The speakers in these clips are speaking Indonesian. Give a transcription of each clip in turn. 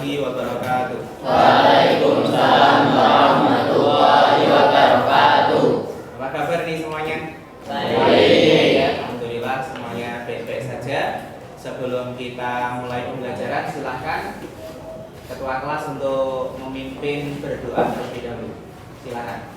warahmatullahi wabarakatuh. Waalaikumsalam warahmatullahi wabarakatuh. Apa kabar nih semuanya? Baik. Ya, alhamdulillah semuanya baik-baik saja. Sebelum kita mulai pembelajaran, silahkan ketua kelas untuk memimpin berdoa terlebih dahulu. Silakan.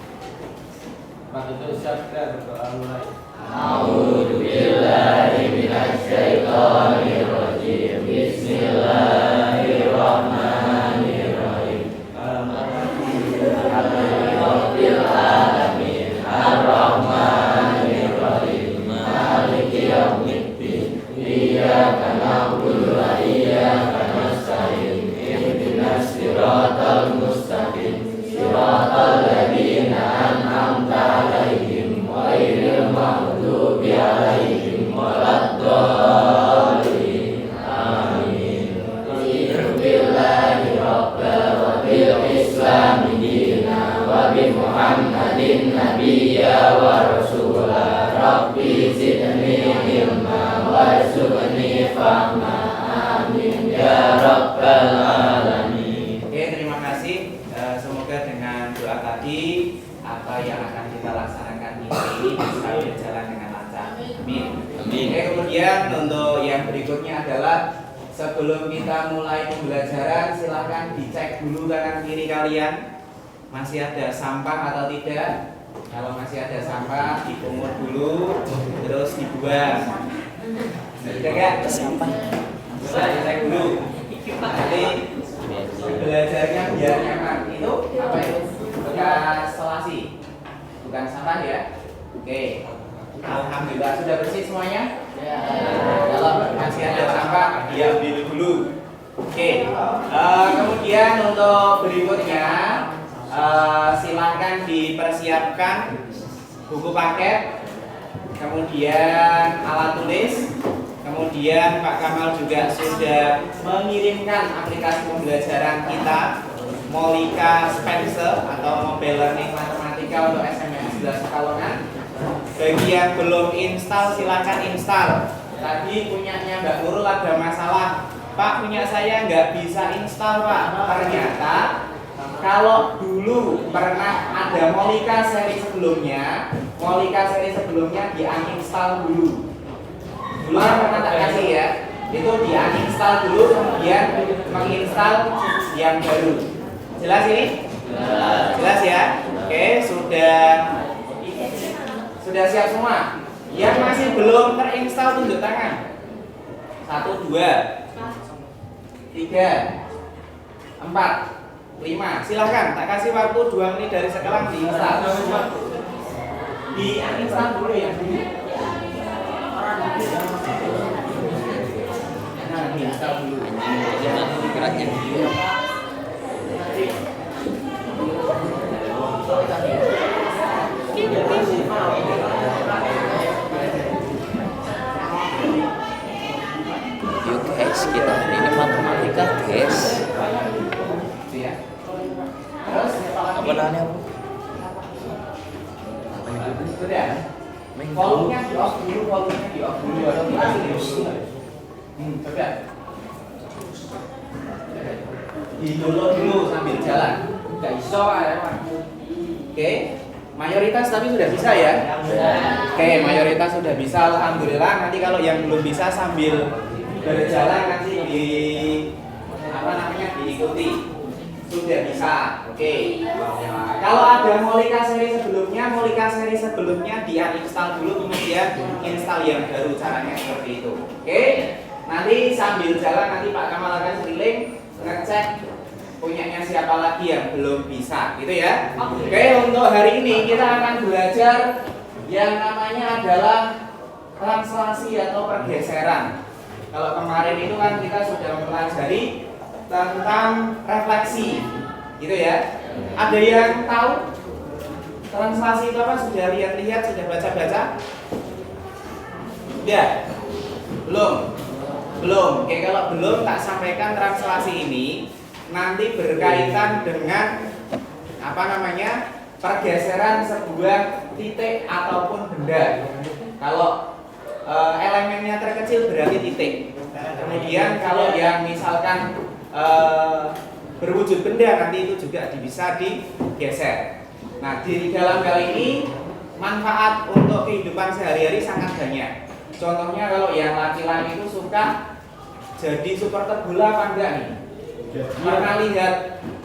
Pak itu siapkan berdoa mulai. A'udzu billahi minasy syaithanir rajim. Bismillahirrahmanirrahim. Alhamdulillahirabbil alamin. Arrahmanir rahim. Maliki yaumiddin. Iyyaka na'budu wa iyyaka nasta'in. Ihdinas siratal mustaqim. Siratal ladzina an'amta 'alaihim ghairil maghdubi 'alaihim waladdallin. Amin. Billahi rabban wa bil islami dinan wa bi Muhammadin nabiyya wa rasula. Rabbi zidni ilma warzuqni fahma. Amin ya rabbal alamin. Oke, terima kasih. Semoga dengan doa tadi apa yang akan kita laksanakan ini bisa berjalan dengan lancar. Amin. Amin. Oke, kemudian untuk yang berikutnya adalah sebelum kita mulai pembelajaran, silahkan dicek dulu kanan kiri kalian masih ada sampah atau tidak. Kalau masih ada sampah, dipungut dulu, terus dibuang. Tidak kan? Sampah. Bisa dicek dulu. Nanti belajarnya biar nyaman. Itu apa itu? Bekas selasi, bukan sampah ya. Oke. Alhamdulillah sudah bersih semuanya. Ya. Kalau masih ada sampah, diambil dulu. Oke. Kemudian untuk berikutnya, silahkan dipersiapkan buku paket, kemudian alat tulis, kemudian Pak Kamal juga sudah mengirimkan aplikasi pembelajaran kita, Molika Spencer atau Mobile Learning Matematika untuk SMS 11 Pekalongan. Bagi yang belum install, silahkan install. Tadi punyanya Mbak Nurul ada masalah, Pak, punya saya nggak bisa install Pak. Ternyata kalau dulu pernah ada Molika seri sebelumnya di uninstall dulu. Dulu kan pernah tak kasih ya, itu di uninstall dulu, kemudian menginstal yang baru. Jelas ini? Jelas ya? Oke, sudah siap semua. Yang masih belum terinstall tunjuk tangan. 1, 2, 3, 4, 5. Silahkan, tak kasih waktu 2 menit dari sekarang diinstal. Diinstal dulu ya. Nah, diinstal dulu. Geraknya. Yuk guys, kita hari ini matematika guys. Terus Apa namanya bu? sudah. Volumenya di off dulu, atau di coba. Di download dulu sambil jalan. Enggak iso ya, Pak. Oke. Mayoritas tapi sudah bisa ya? Oke, mayoritas sudah bisa, alhamdulillah. Nanti kalau yang belum bisa sambil berjalan nanti diikuti. Sudah bisa. Oke. Kalau ada Molika seri sebelumnya di uninstall dulu, kemudian install yang baru. Caranya seperti itu. Oke. Nanti sambil jalan nanti Pak Kamal akan keliling ngecek punyanya siapa lagi yang belum bisa, gitu ya. Oke, untuk hari ini kita akan belajar yang namanya adalah translasi atau pergeseran. Kalau kemarin itu kan kita sudah mempelajari tentang refleksi, gitu ya. Ada yang tahu translasi itu apa? Sudah lihat-lihat, sudah baca-baca? Sudah? Belum. Oke, kalau belum tak sampaikan translasi ini nanti berkaitan dengan pergeseran sebuah titik ataupun benda. Kalau elemennya terkecil berarti titik. Kemudian kalau yang misalkan berwujud benda nanti itu juga bisa digeser. Nah, di dalam hal ini manfaat untuk kehidupan sehari-hari sangat banyak. Contohnya kalau yang laki-laki itu suka jadi supporter bola apa enggak nih? Pernah lihat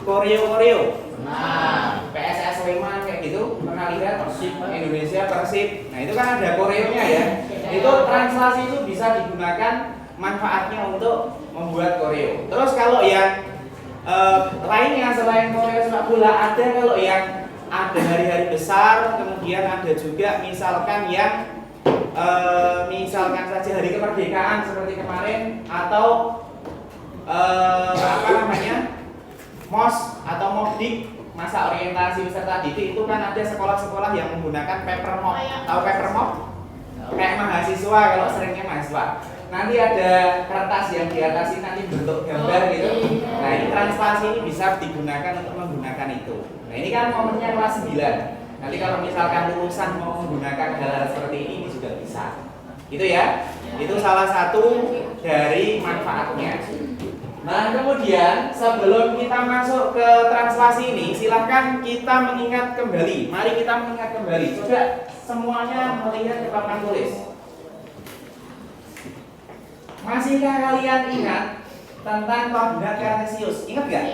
koreo? Nah, PSS Sleman kayak gitu, pernah lihat Indonesia Persib. Nah, itu kan ada koreonya ya. Itu translasi itu bisa digunakan manfaatnya untuk membuat koreo. Terus kalau yang lainnya selain koreo sepak bola, ada kalau yang ada hari-hari besar, kemudian ada juga misalkan yang misalkan saja hari kemerdekaan seperti kemarin, atau MOS atau MOBDIK, masa orientasi peserta didik, itu kan ada sekolah-sekolah yang menggunakan paper mock. Tahu paper mock? Kayak mahasiswa, kalau seringnya mahasiswa. Nanti ada kertas yang di atas ini nanti bentuk gambar gitu. Nah, ini translasi ini bisa digunakan untuk menggunakan itu. Nah, ini kan momennya kelas 9. Nanti kalau misalkan lulusan mau menggunakan hal-hal seperti ini juga bisa. Gitu ya. Itu salah satu dari manfaatnya. Nah, kemudian sebelum kita masuk ke translasi ini, silahkan kita mengingat kembali. Mari kita mengingat kembali. Coba semuanya melihat ke papan tulis. Masihkah kalian ingat tentang koordinat kartesius? Ingat nggak?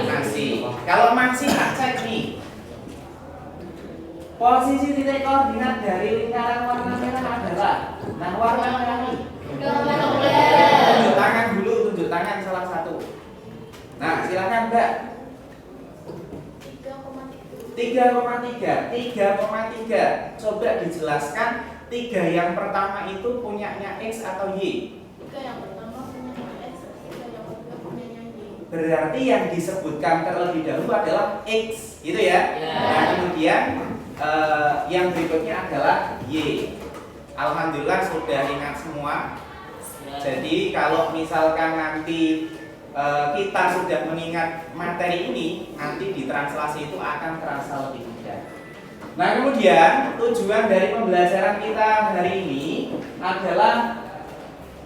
Masih. Kalau masih, tak cek nih. Posisi titik koordinat dari lingkaran warna merah adalah, nah warna merah ini. Tunjuk tangan dulu, tunjuk tangan salah satu. Nah, silakan Mbak. 3,3. Coba dijelaskan 3 yang pertama itu punyanya X atau Y? 3 yang pertama punyanya X, 3 yang kedua punyanya Y. Berarti yang disebutkan terlebih dahulu adalah X, gitu ya? Nah, kemudian yang berikutnya adalah Y. Alhamdulillah sudah ingat semua. Jadi kalau misalkan nanti kita sudah mengingat materi ini, nanti di translasi itu akan terasa lebih mudah. Nah, kemudian tujuan dari pembelajaran kita hari ini adalah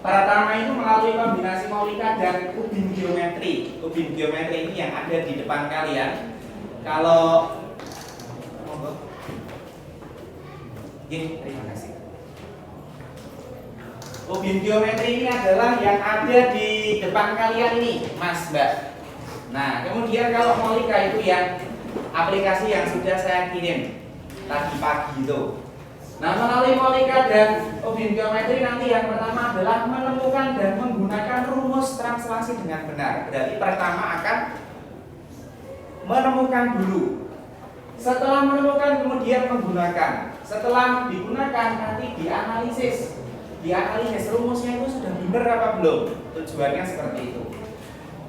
pertama itu melalui kombinasi maulika dan ubin geometri. Ubin geometri ini yang ada di depan kalian. Kalau terima kasih. Ubin geometri ini adalah yang ada di depan kalian ini, Mas, Mbak. Nah, kemudian kalau maulika itu yang aplikasi yang sudah saya kirim tadi pagi itu. Nah, melalui maulika dan ubin geometri nanti yang pertama adalah menemukan dan menggunakan rumus translasi dengan benar. Berarti pertama akan menemukan dulu. Setelah menemukan kemudian menggunakan. Setelah digunakan nanti dianalisis. Dianalisis rumusnya itu sudah benar apa belum? Tujuannya seperti itu.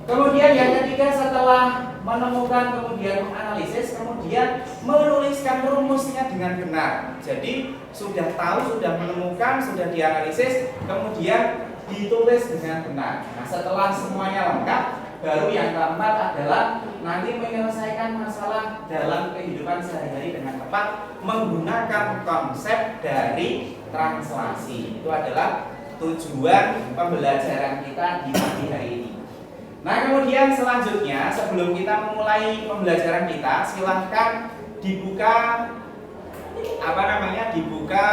Kemudian yang ketiga, setelah menemukan kemudian menganalisis, kemudian menuliskan rumusnya dengan benar. Jadi sudah tahu, sudah menemukan, sudah dianalisis, kemudian ditulis dengan benar. Nah, setelah semuanya lengkap, baru yang keempat adalah nanti menyelesaikan masalah dalam kehidupan sehari-hari dengan tepat menggunakan konsep dari translasi. Itu adalah tujuan pembelajaran kita di pagi hari ini. Nah, kemudian selanjutnya sebelum kita memulai pembelajaran kita, silahkan dibuka dibuka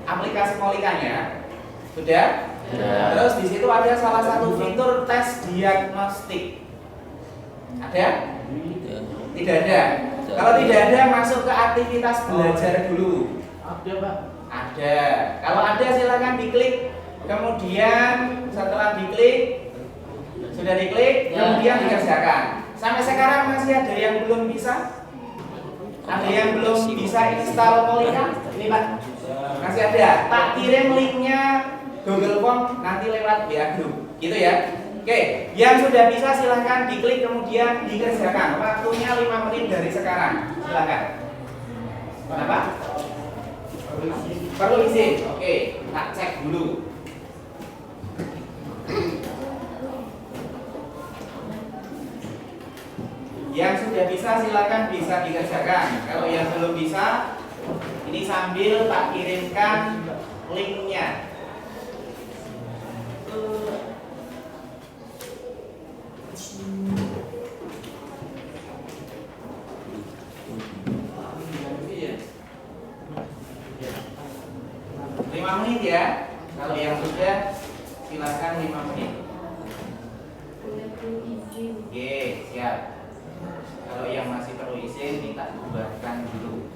aplikasi maulikanya. Sudah? Ya. Terus di situ ada salah satu fitur tes diagnostik. Ada? Tidak ada. Kalau tidak ada, masuk ke aktivitas belajar dulu. Ada, Pak. Ada. Kalau ada silakan diklik. Kemudian setelah diklik, sudah diklik, kemudian dikerjakan. Sampai sekarang masih ada yang belum bisa? Ada yang belum bisa install Maulika? Ini Pak. Masih ada. Tak kirim linknya Google Form nanti lewat WA Group. Gitu ya. Oke, yang sudah bisa silahkan diklik kemudian dikerjakan. Waktunya 5 menit dari sekarang. Silahkan. Kenapa? Perlu izin. Oke, tak cek dulu. Yang sudah bisa silakan bisa dikerjakan. Kalau yang belum bisa, ini sambil tak kirimkan linknya. Lima menit ya. Kalau yang sudah silakan 5 menit. Oke, siap. Kalau yang masih perlu izin minta dibubarkan dulu.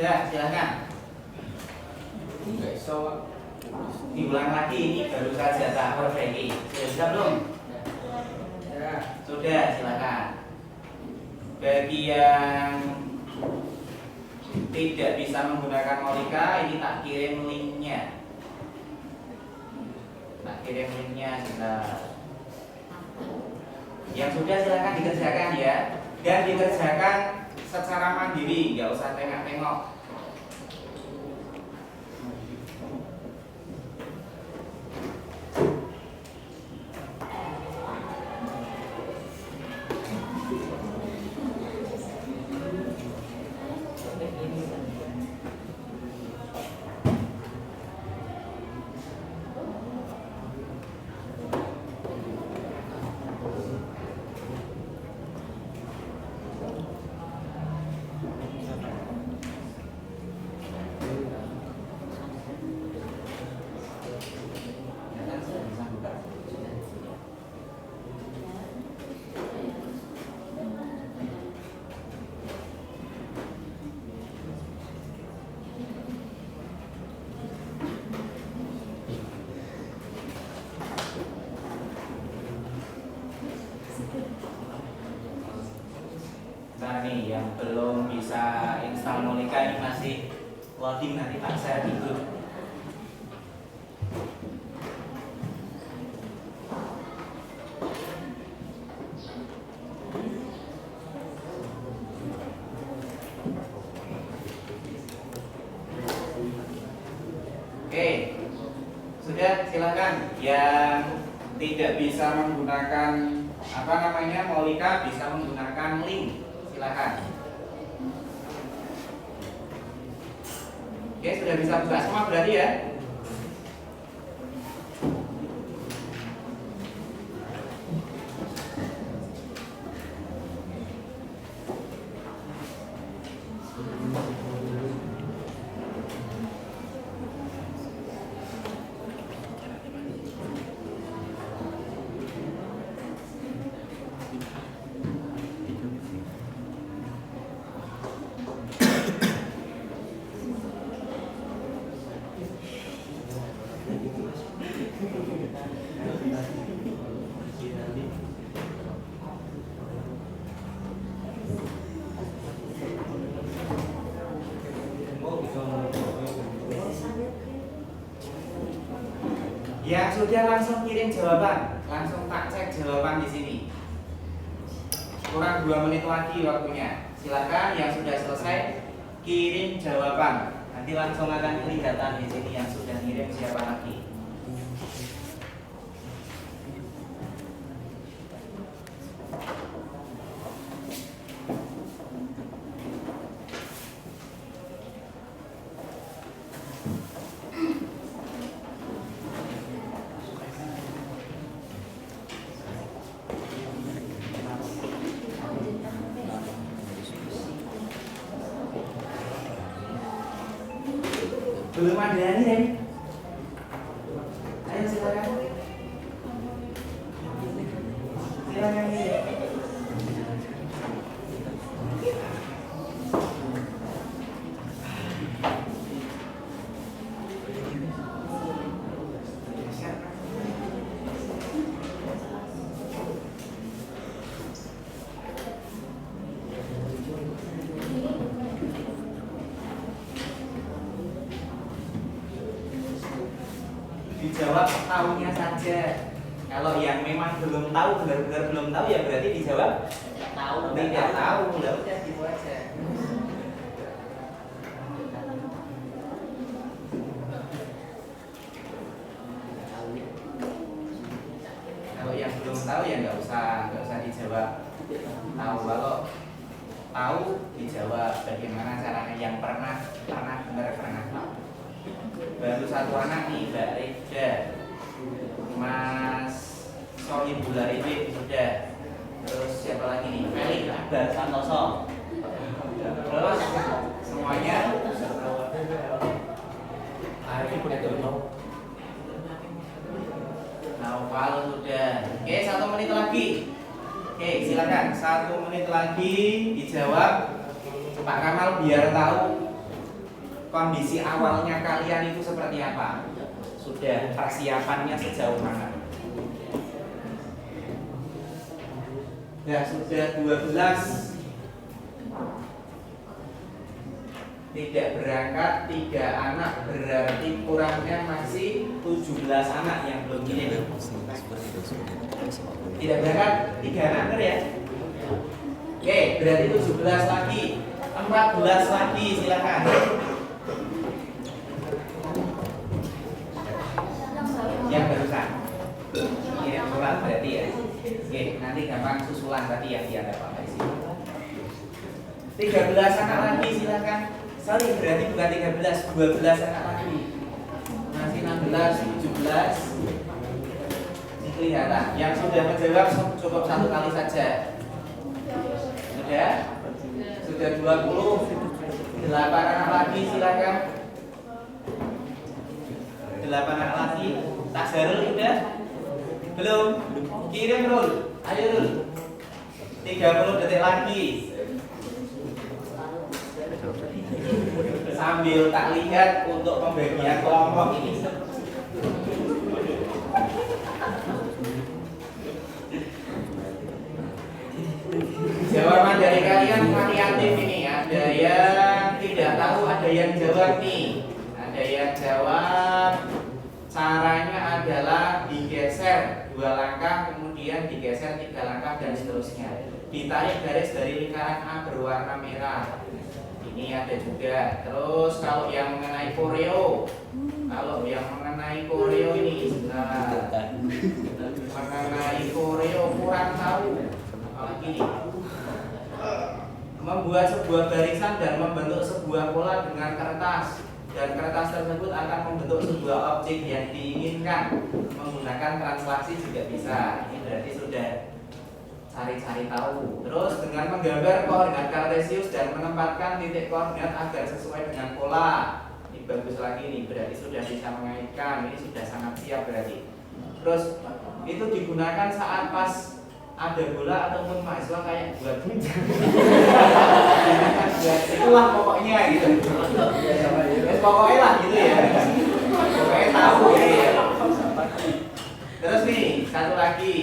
Ya, silakan. Enggak iso, Pak. Diulang lagi, ini baru saja tahap perbaiki. Sudah belum? Ya. Sudah, silakan. Bagi yang tidak bisa menggunakan Molika, ini tak kirim linknya. Tak kirim linknya sebentar. Yang sudah silakan dikerjakan ya, dan dikerjakan secara mandiri, nggak usah tengok-tengok. Nah nih yang belum bisa install Molika ini masih loading, nanti tak share di grup. Oke, sudah silakan. Yang tidak bisa menggunakan Molika bisa menggunakan link. Silakan. Oke, sudah bisa buka semua berarti ya. Yang sudah langsung kirim jawaban, langsung tak cek jawaban di sini. Kurang 2 menit lagi waktunya. Silakan yang sudah selesai kirim jawaban. Nanti langsung akan kelihatan di sini yang sudah kirim siapa lagi. Belum ada nih, Den. Ayo silakan. Silakan nih. tahunya saja. Kalau yang memang belum tahu, benar-benar belum tahu ya berarti dijawab tidak tahu. Lah udah gitu aja. Kalau yang belum tahu ya nggak usah dijawab tahu. Kalau tahu dijawab bagaimana caranya, yang pernah benar pernah tahu. Baru satu anak nih, Mbak Reda, Mas Sohibul Arifin sudah. Terus siapa lagi nih? Felix Akbar Santoso. Terus semuanya Naufal sudah. Oke, 1 menit lagi. Oke, silakan 1 menit lagi dijawab. Pak Kamal biar tahu kondisi awalnya kalian itu seperti apa. Sudah persiapannya sejauh mana? Ya sudah 12. Tidak berangkat 3 anak, berarti kurangnya masih 17 anak yang belum kirim. Tidak berangkat 3 anak, benar ya? Oke, berarti 17 lagi, 14 lagi, silakan. Yang barusan kirim surat berarti ya. Oke, nanti gampang susulan tadi ya, biar ada apa-apa di sini. 13 anak lagi, silakan. Sorry, berarti bukan 13, 12 anak lagi. Masih 16, 17. Ini kelihatan. Yang sudah menjawab cukup 1 kali saja. Sudah? Sudah 20. 8 anak lagi, silakan. 8 anak lagi. Tasarul sudah? Belum? Kirim Rul. Ayo Rul. 30 detik lagi. Sambil tak lihat untuk pembagian kelompok ini. Jawaban dari kalian variatif ini. Ada yang tidak tahu, ada yang jawab nih. Ada yang jawab caranya adalah digeser 2 langkah, kemudian digeser 3 langkah dan seterusnya. Ditarik garis dari lingkaran A berwarna merah. Ini ada juga. Terus kalau yang mengenai koreo, ini sebentar. Mengenai koreo kurang tahu. Apalagi nih, membuat sebuah barisan dan membentuk sebuah pola dengan kertas, dan kertas tersebut akan membentuk sebuah objek yang diinginkan. Menggunakan translasi juga bisa. Ini berarti sudah cari-cari tahu. Terus dengan menggambar koordinat kartesius dan menempatkan titik koordinat agar sesuai dengan pola. Ini bagus lagi nih, berarti sudah bisa mengaitkan. Ini sudah sangat siap berarti. Terus itu digunakan saat pas ada bola ataupun mahasiswa kayak buat itulah pokoknya gitu. Pokoknya lah gitu ya. Pokoknya tahu gitu ya. Terus nih, satu lagi.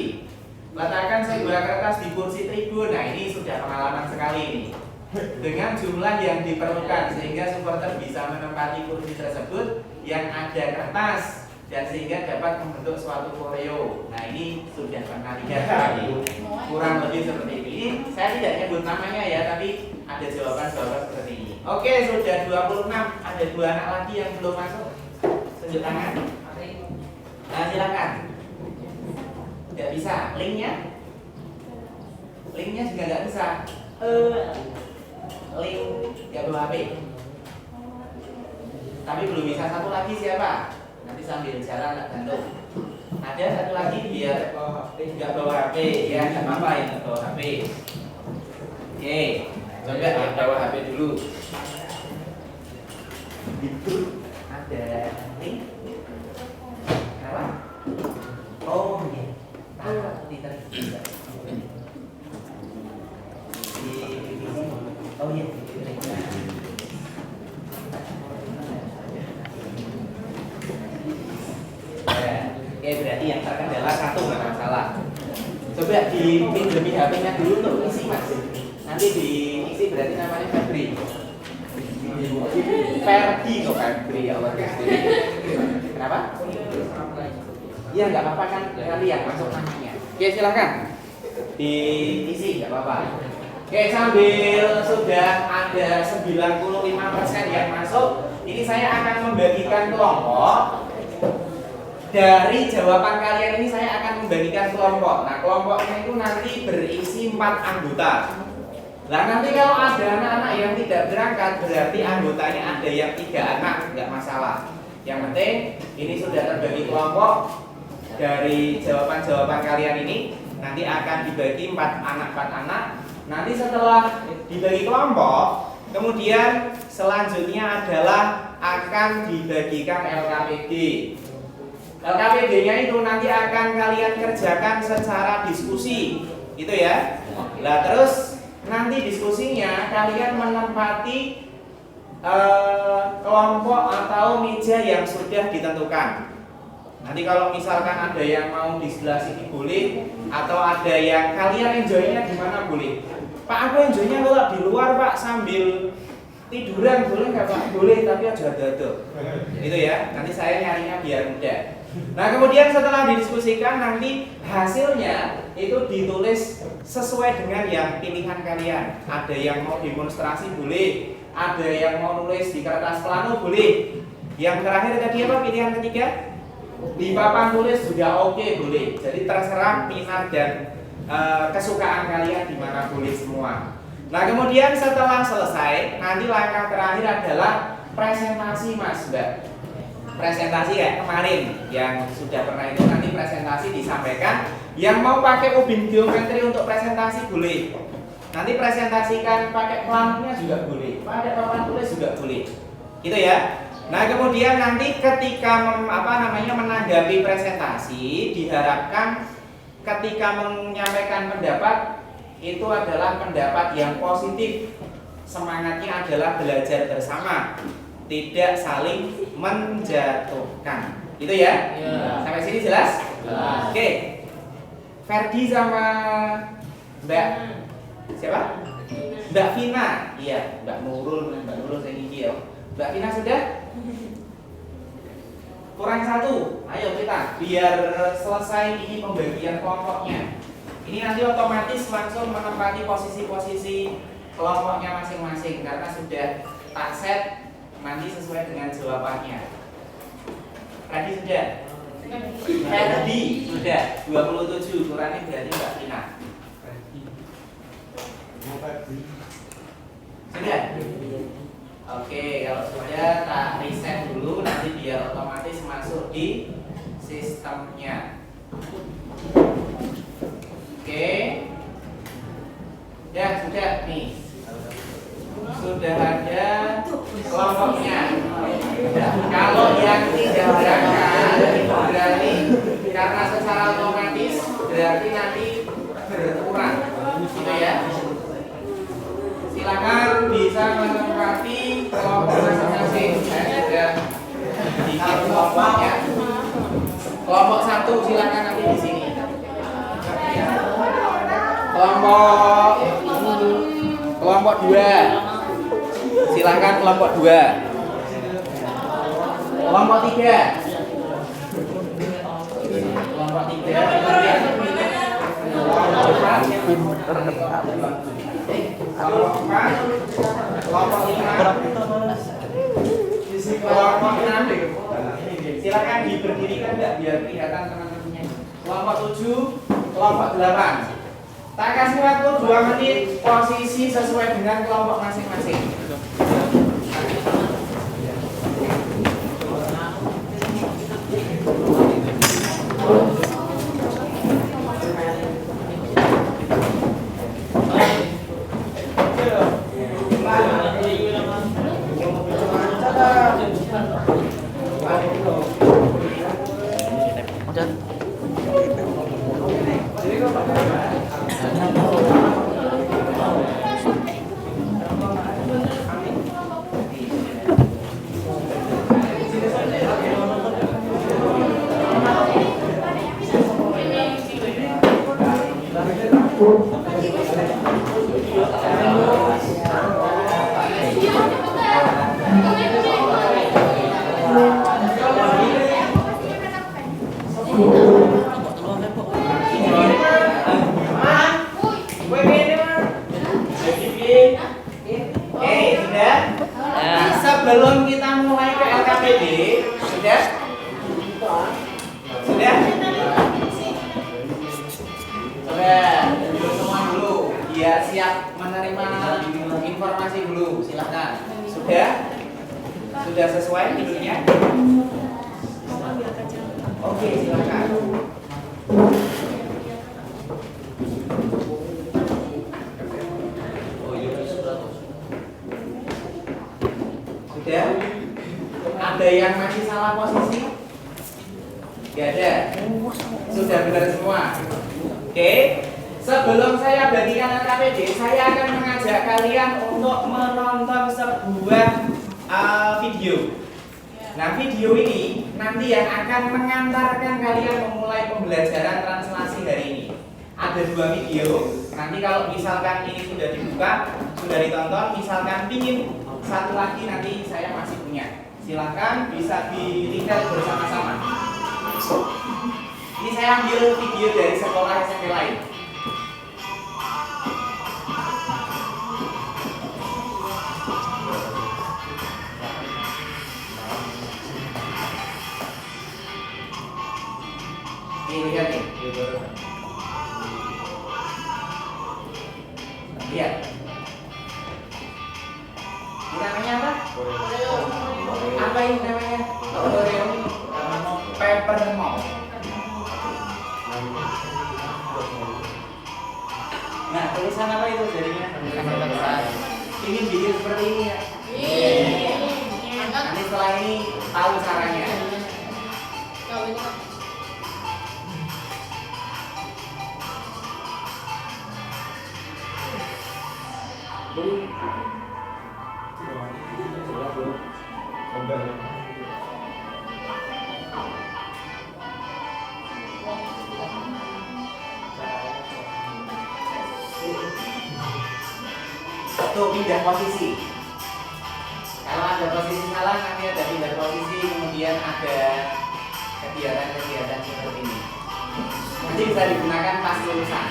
Letakkan sebuah kertas di kursi tribun. Nah, ini sudah pengalaman sekali ini. Dengan jumlah yang diperlukan sehingga supporter bisa menempati kursi tersebut yang ada kertas dan sehingga dapat membentuk suatu koreo. Nah, ini sudah pernah lihat tadi. Kurang lebih seperti ini. Saya tidak nyebut namanya ya, tapi ada jawaban-jawaban seperti ini. Oke, sudah 26. Ada 2 anak lagi yang belum masuk. Tunjuk tangan. Nah, silakan. Tidak bisa, linknya juga nggak bisa. Link nggak bawa HP. Tapi belum bisa. Satu lagi siapa? Nanti sambil jalan tak gantung. Ada satu lagi biar nggak bawa HP. Ya nggak apa-apa yang nggak bawa HP. Oke, coba yang bawa HP dulu. Itu ada link. Kenapa? Oh iya. Oh iya. Oke, berarti yang terkendala 1 nggak masalah. Coba dipinjami HP-nya dulu untuk isi mas. Nanti diisi berarti namanya Febri. Ferdi kok Febri ya Allah. Kenapa? Iya nggak apa-apa kan, lihat masuk namanya. Oke silakan diisi nggak apa-apa. Oke sambil sudah ada 95% yang masuk, ini saya akan membagikan kelompok. Dari jawaban kalian ini saya akan membagikan kelompok. Nah kelompoknya itu nanti berisi 4 anggota. Nah nanti kalau ada anak-anak yang tidak berangkat berarti anggotanya ada yang 3 anak, nggak masalah. Yang penting ini sudah terbagi kelompok. Dari jawaban-jawaban kalian ini nanti akan dibagi 4 anak. Nanti setelah dibagi kelompok, kemudian selanjutnya adalah akan dibagikan LKPD. LKPD-nya itu nanti akan kalian kerjakan secara diskusi, gitu ya. Nah terus nanti diskusinya kalian menempati kelompok atau meja yang sudah ditentukan. Nanti kalau misalkan ada yang mau di sebelah sini boleh, atau ada yang kalian enjoy-nya di mana boleh. Pak aku enjoy-nya kalau di luar Pak sambil tiduran boleh nggak Pak? Boleh tapi aja ada. Gitu ya. Nanti saya nyarinya biar mudah. Nah kemudian setelah didiskusikan nanti hasilnya itu ditulis sesuai dengan yang pilihan kalian. Ada yang mau demonstrasi boleh, ada yang mau nulis di kertas plano boleh. Yang terakhir tadi apa pilihan ketiga? Di papan tulis juga oke boleh. Jadi terserah minat dan kesukaan kalian di mana boleh semua. Nah kemudian setelah selesai nanti langkah terakhir adalah presentasi Mas Mbak. Presentasi kayak kemarin yang sudah pernah itu nanti presentasi disampaikan. Yang mau pakai ubin geometri untuk presentasi boleh. Nanti presentasikan pakai planonya juga boleh. Pakai papan tulis juga boleh. Gitu ya. Nah kemudian nanti ketika menanggapi presentasi diharapkan ketika menyampaikan pendapat itu adalah pendapat yang positif. Semangatnya adalah belajar bersama, tidak saling menjatuhkan. Gitu ya? Sampai sini jelas? Oke. Ferdi sama Mbak siapa? Mbak Vina. Iya, Mbak Nurul saya gigi ya. Mbak Vina sudah? Kurang 1. Ayo kita biar selesai ini pembagian kelompoknya. Ini nanti otomatis langsung menempati posisi-posisi kelompoknya masing-masing karena sudah tak set nanti sesuai dengan jawabannya. Tadi sudah? Tadi sudah 27 kurangnya berarti Mbak Vina. Sudah? Oke, kalau sudah tak reset dulu nanti biar otomatis masuk di sistemnya. Oke. Ya, sudah nih. Sudah ada kelompoknya. Kalau yang tidak berangkat itu berarti karena secara otomatis berarti nanti berkurang. Gitu ya. Silakan bisa menempati kelompok masing-masing. Saya sudah bikin kelompoknya. Kelompok 1 silakan nanti di sini. Kelompok 2. Silakan kelompok 2. Kelompok 3. Kelompok 3. Kelompok 4, kelompok 5, kelompok 6. Silakan diberdirikan enggak biar kelihatan teman-temannya. Kelompok 7, kelompok 8. Tak kasih waktu 2 menit posisi sesuai dengan kelompok masing-masing. Thank you. biar siap menerima informasi dulu. Silahkan. Sudah? Sudah sesuai videonya? Mau ambil kaca. Oke, silakan. Sudah? Ada yang masih salah posisi? Gak ada. Sudah benar semua. Oke. Sebelum saya bagikan LKPD, saya akan mengajak kalian untuk menonton sebuah video. Nah, video ini nanti yang akan mengantarkan kalian memulai pembelajaran translasi hari ini. Ada 2 video. Nanti kalau misalkan ini sudah dibuka, sudah ditonton, misalkan pingin satu lagi nanti saya masih punya. Silahkan bisa dilihat bersama-sama. Ini saya ambil video dari sekolah SMP lain. Ini lihat nih. Lihat. Ini namanya apa? Apa ini namanya? Oreo. Peppermint. Nah, tulisan apa itu jadinya? Ingin bikin seperti ini ya? Nanti setelah ini tahu caranya. Tuh, pindah posisi. Kalau ada posisi salah, nanti ada pindah posisi, kemudian ada kegiatan-kegiatan seperti ini. Nanti bisa digunakan pas lulusan.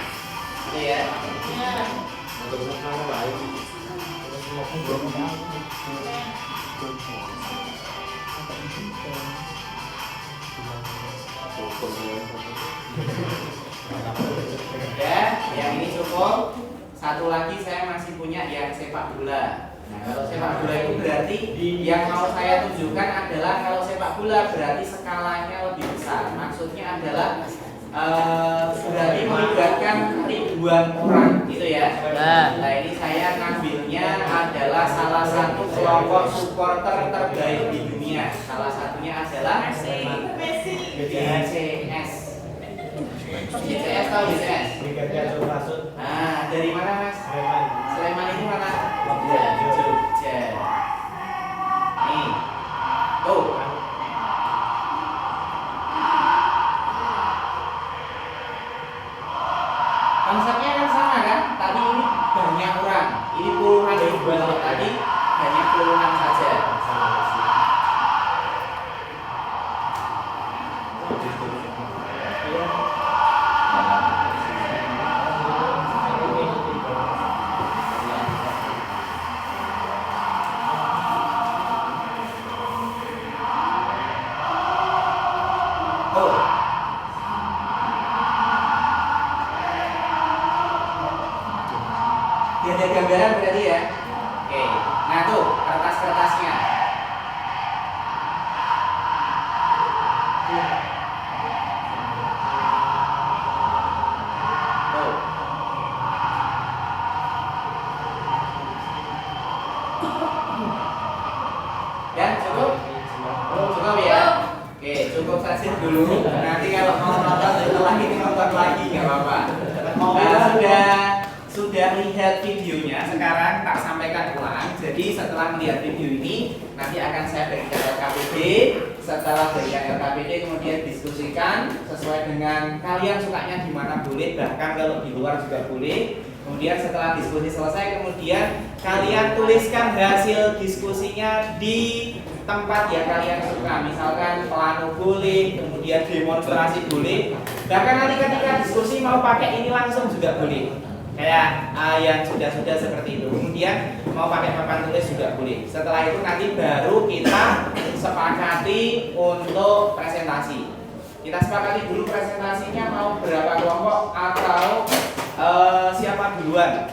Oke ya. Ya, yang ini cukup. Satu lagi saya masih punya yang sepak bola. Nah, kalau sepak bola itu berarti yang mau saya tunjukkan adalah kalau sepak bola berarti skalanya lebih besar. Maksudnya adalah berarti melibatkan ribuan orang, gitu ya. Nah, ini saya ngambilnya adalah salah satu kelompok supporter terbaik di dunia. Salah satunya adalah BCS. BCS tahu BCS? Nah, dari mana Mas? Sleman itu mana? Jogja. Nih. Tuh. Konsepnya kan sama kan? Tadi ini banyak orang. Ini puluhan ribuan. Kalau tadi hanya puluhan saja. Ada gambaran berarti ya. Oke. Nah tuh kertas-kertasnya. Tuh. Dan cukup? Cukup ya. Oke, cukup saja dulu. Nanti kalau mau nonton setelah ini nonton lagi nggak apa-apa. Sudah lihat videonya, sekarang tak sampaikan ulang. Jadi setelah melihat video ini, nanti akan saya berikan LKPD. Setelah berikan LKPD, kemudian diskusikan sesuai dengan kalian sukanya di mana boleh, bahkan kalau di luar juga boleh. Kemudian setelah diskusi selesai, kemudian kalian tuliskan hasil diskusinya di tempat yang kalian suka. Misalkan plano boleh, kemudian demonstrasi boleh. Bahkan nanti ketika diskusi mau pakai ini langsung juga boleh. Kayak yang sudah-sudah seperti itu. Kemudian mau pakai papan tulis juga boleh. Setelah itu nanti baru kita sepakati untuk presentasi. Kita sepakati dulu presentasinya mau berapa kelompok atau siapa duluan.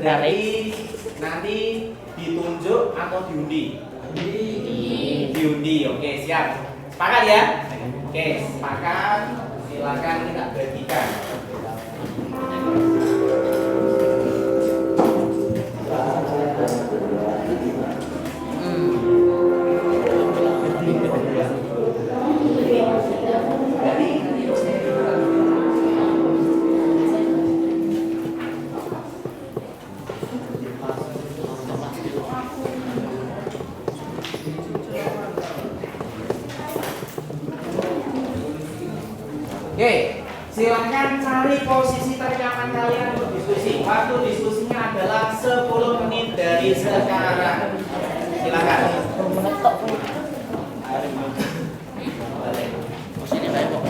Berarti nanti ditunjuk atau diundi? Diundi. Oke, siap. Sepakat ya? Oke, sepakat. Silakan kita bagikan. Oke, silakan cari posisi ternyaman kalian untuk diskusi. Waktu diskusinya adalah 10 menit dari sekarang. Silakan. Posisinya baik kok.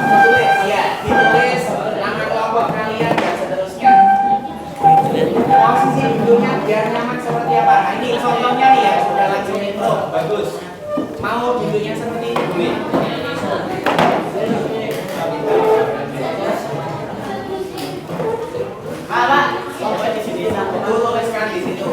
Ditulis ya, ditulis nama kelompok kalian dan seterusnya. Posisi duduknya biar nyaman seperti apa? Nah, ini contohnya nih ya, sudah langsung intro, bagus. Mau duduknya seperti ini dulu. Pak, coba di sini tuliskan di situ.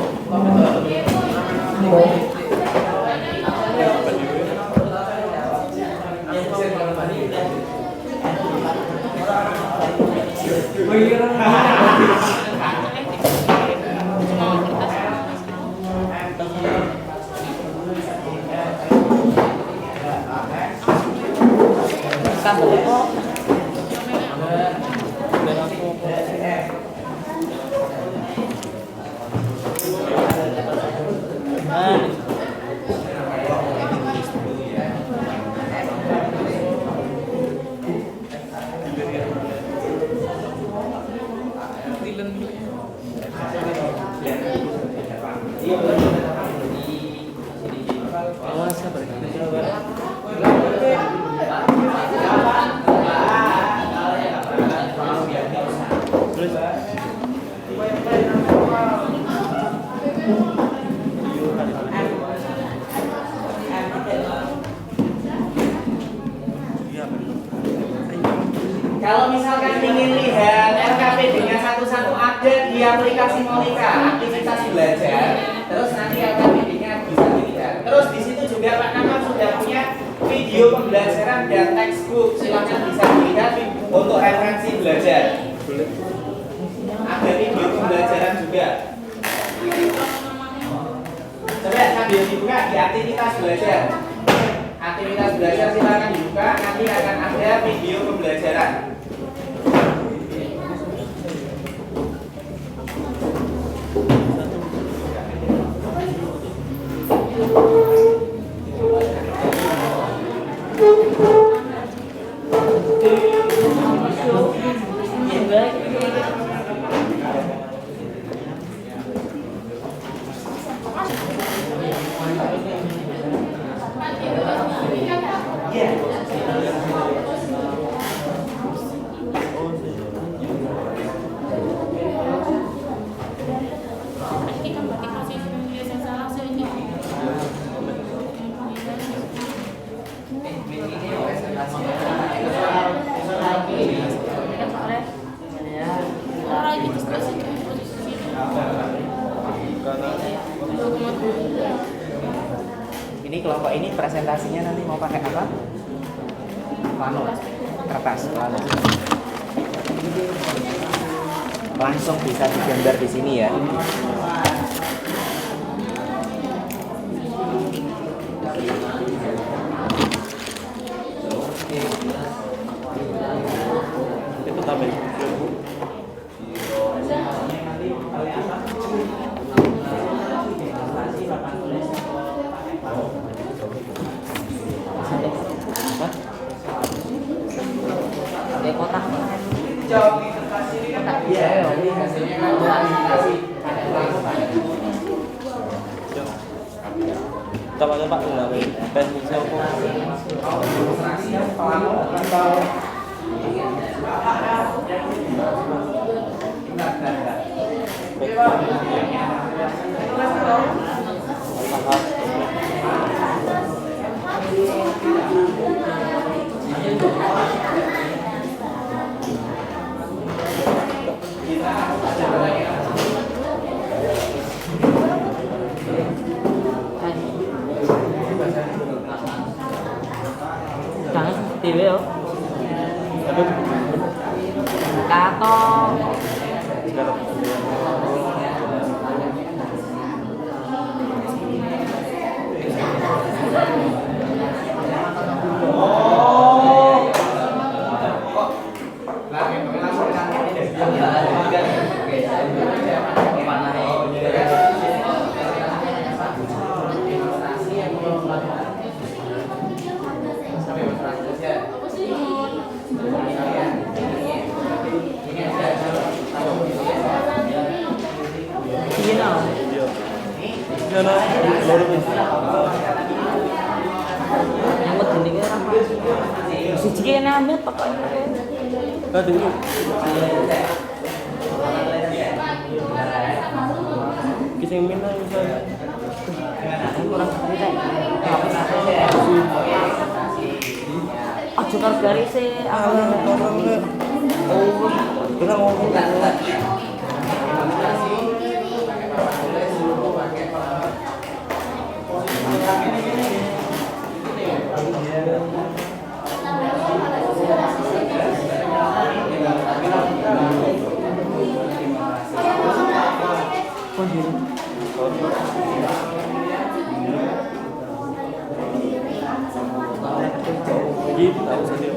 Kalau misalkan ingin lihat LKPD-nya satu-satu ada di aplikasi Molika, aktivitas belajar. Terus nanti LKPD-nya bisa dilihat. Terus di situ juga Pak Kamal sudah punya video pembelajaran dan textbook. Silakan bisa dilihat untuk referensi belajar. Ada video pembelajaran juga. Coba sambil dibuka di aktivitas belajar. Aktivitas belajar silakan dibuka. Nanti akan ada video pembelajaran. Ini kelompok ini presentasinya nanti mau pakai apa? Plano, kertas plano. Langsung bisa digambar di sini ya. Itu tabel. Kotak. Iya, ini hasilnya kan klasifikasi. Kita pakai Pak enggak pen bisa kok. Plano atau dhewe yo. Tapi Kato. sekarang Lah, langsung Iya no. iya. Gimana? Baru bisa. Yang medeni ki ora apa. Siji ki amit pokoknya. Nah, dulu. Kisah yang mina misalnya. Kurang ngerti rek. Aja karo garise Alah, orang le. Oh, kita ngomong. Gitu, tahu sendiri.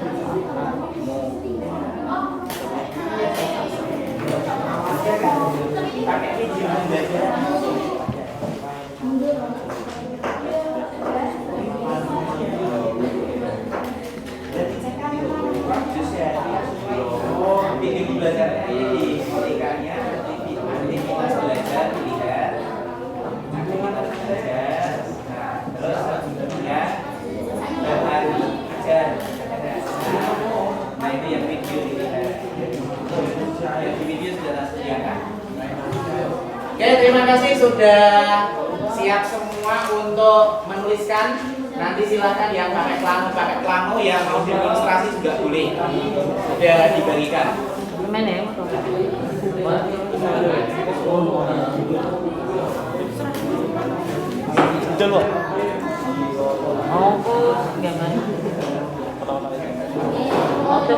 Ini belajar di ketikanya, aktivitas belajar dilihat, aktivitas belajar, terus selanjutnya bahan ajar. Nah itu yang video dilihat, yang di video sudah tak sediakan. Oke, terima kasih sudah siap semua untuk menuliskan. Nanti silakan yang pakai pelanu yang mau demonstrasi juga boleh. Sudah dibagikan. Gimana ya? Udah loh. Oh, kok gimana? Oke,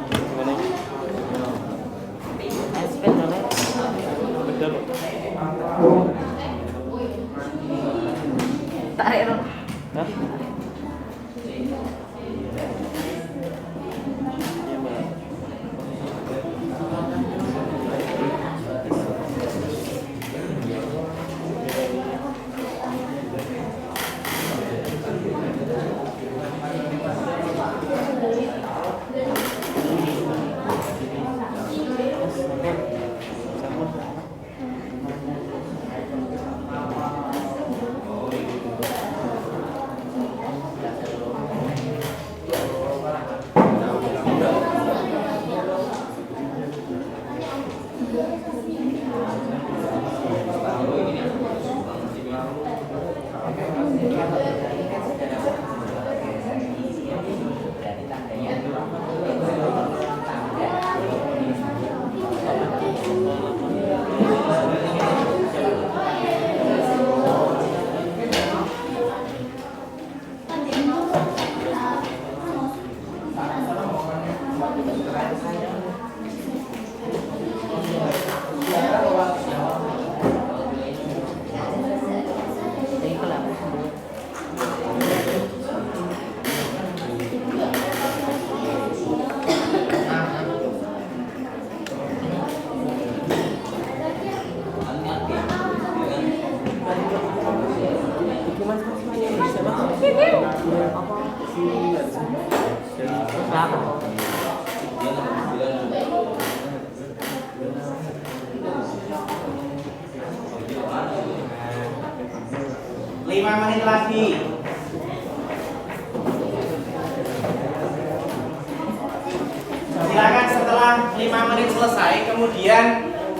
Gimana ini? Aspek dole. Udah loh. Tarik ro. Hah? Iya, Mbak. Berapa? 5 menit lagi. Silakan setelah 5 menit selesai, kemudian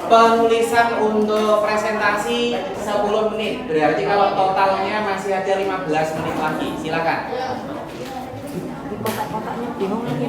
penulisan untuk presentasi 10 menit. Berarti kalau totalnya masih ada 15 menit lagi. Silakan. Di kotak-kotaknya bingung lagi.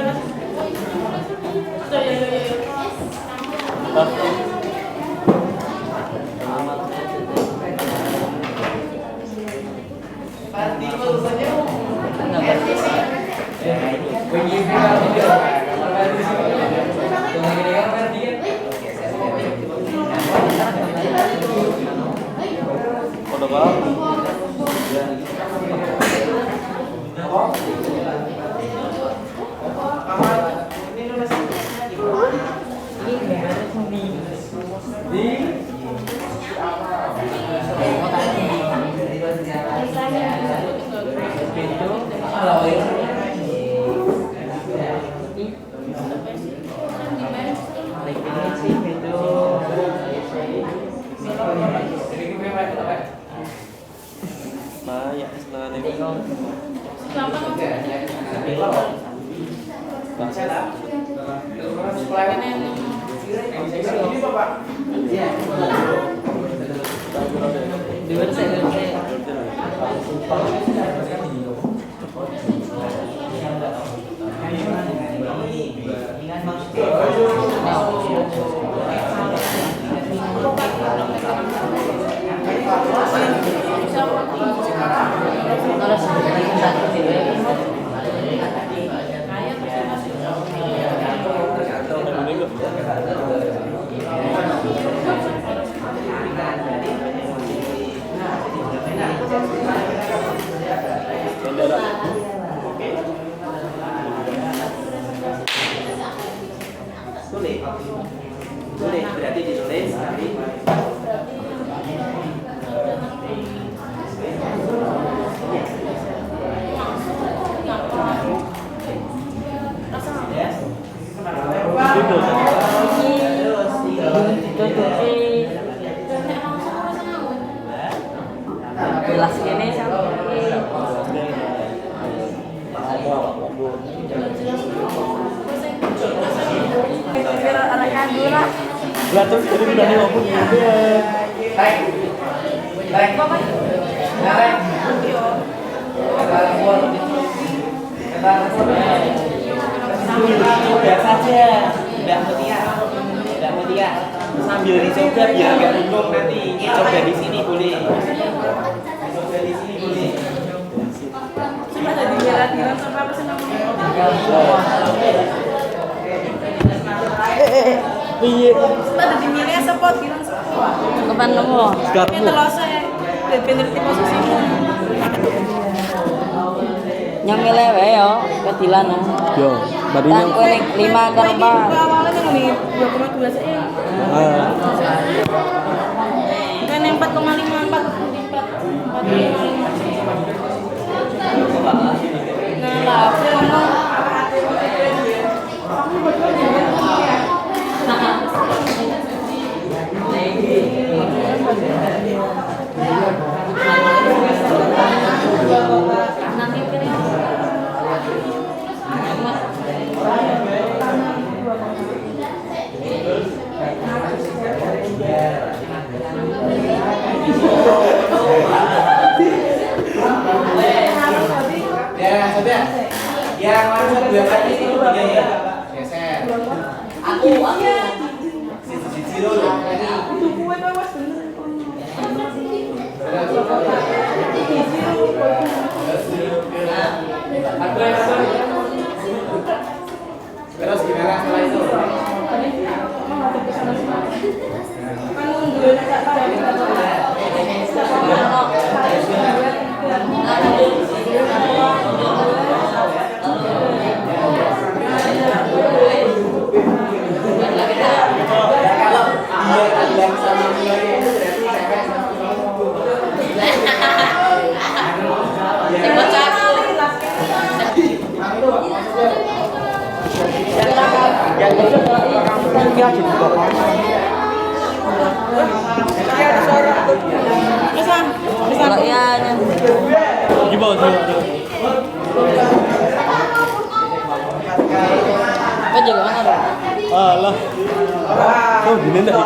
Ini Bapak. Iya. Dua saya. Tulis berarti ditulis tapi Jelas gini Belatung jadi berani ngomong gitu ya. baik. Udah saja, Mbak Mutia. Sambil dicoba biar nggak bingung nanti. Coba di sini boleh. Coba di sini boleh. Cuma ada di jalan sampai apa sih namanya? Iya. Ada di milih sepot bilang sepot. Kapan nemu? Ini telose bener di posisinya. Yang milih wae yo, kedilan. Yo, tadi Dan kowe ning 5 ke 4. Awalnya yang nih 2,2 saya. Dan yang 4,5 Nah lah, aku ngomong Ya, sudah. Yang masuk dua kali itu tiga ya. Geser. Aku. Sisi dulu. itu gue tuh was bener. Terus gimana setelah itu? Kan mundur tak Kalau dia bilang sama nilai itu berarti cewek sama cowok. Sing bocah. Yang itu iya jadi bapak. Kalau iya Gimana sih? apa juga mana? Alah. Oh, gini enggak?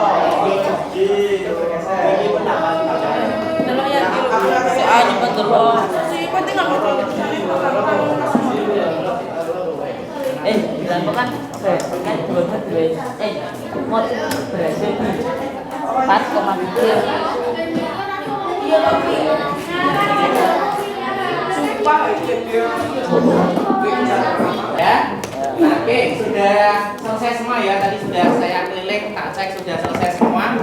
Kalau ya Si Ani betul. si penting nggak mau Bilang kan kan belum mau berhasil 4,3. Iya lagi. Sumpah. Ya. Oke, sudah selesai semua ya. Tadi sudah saya keliling, tak cek sudah selesai semua.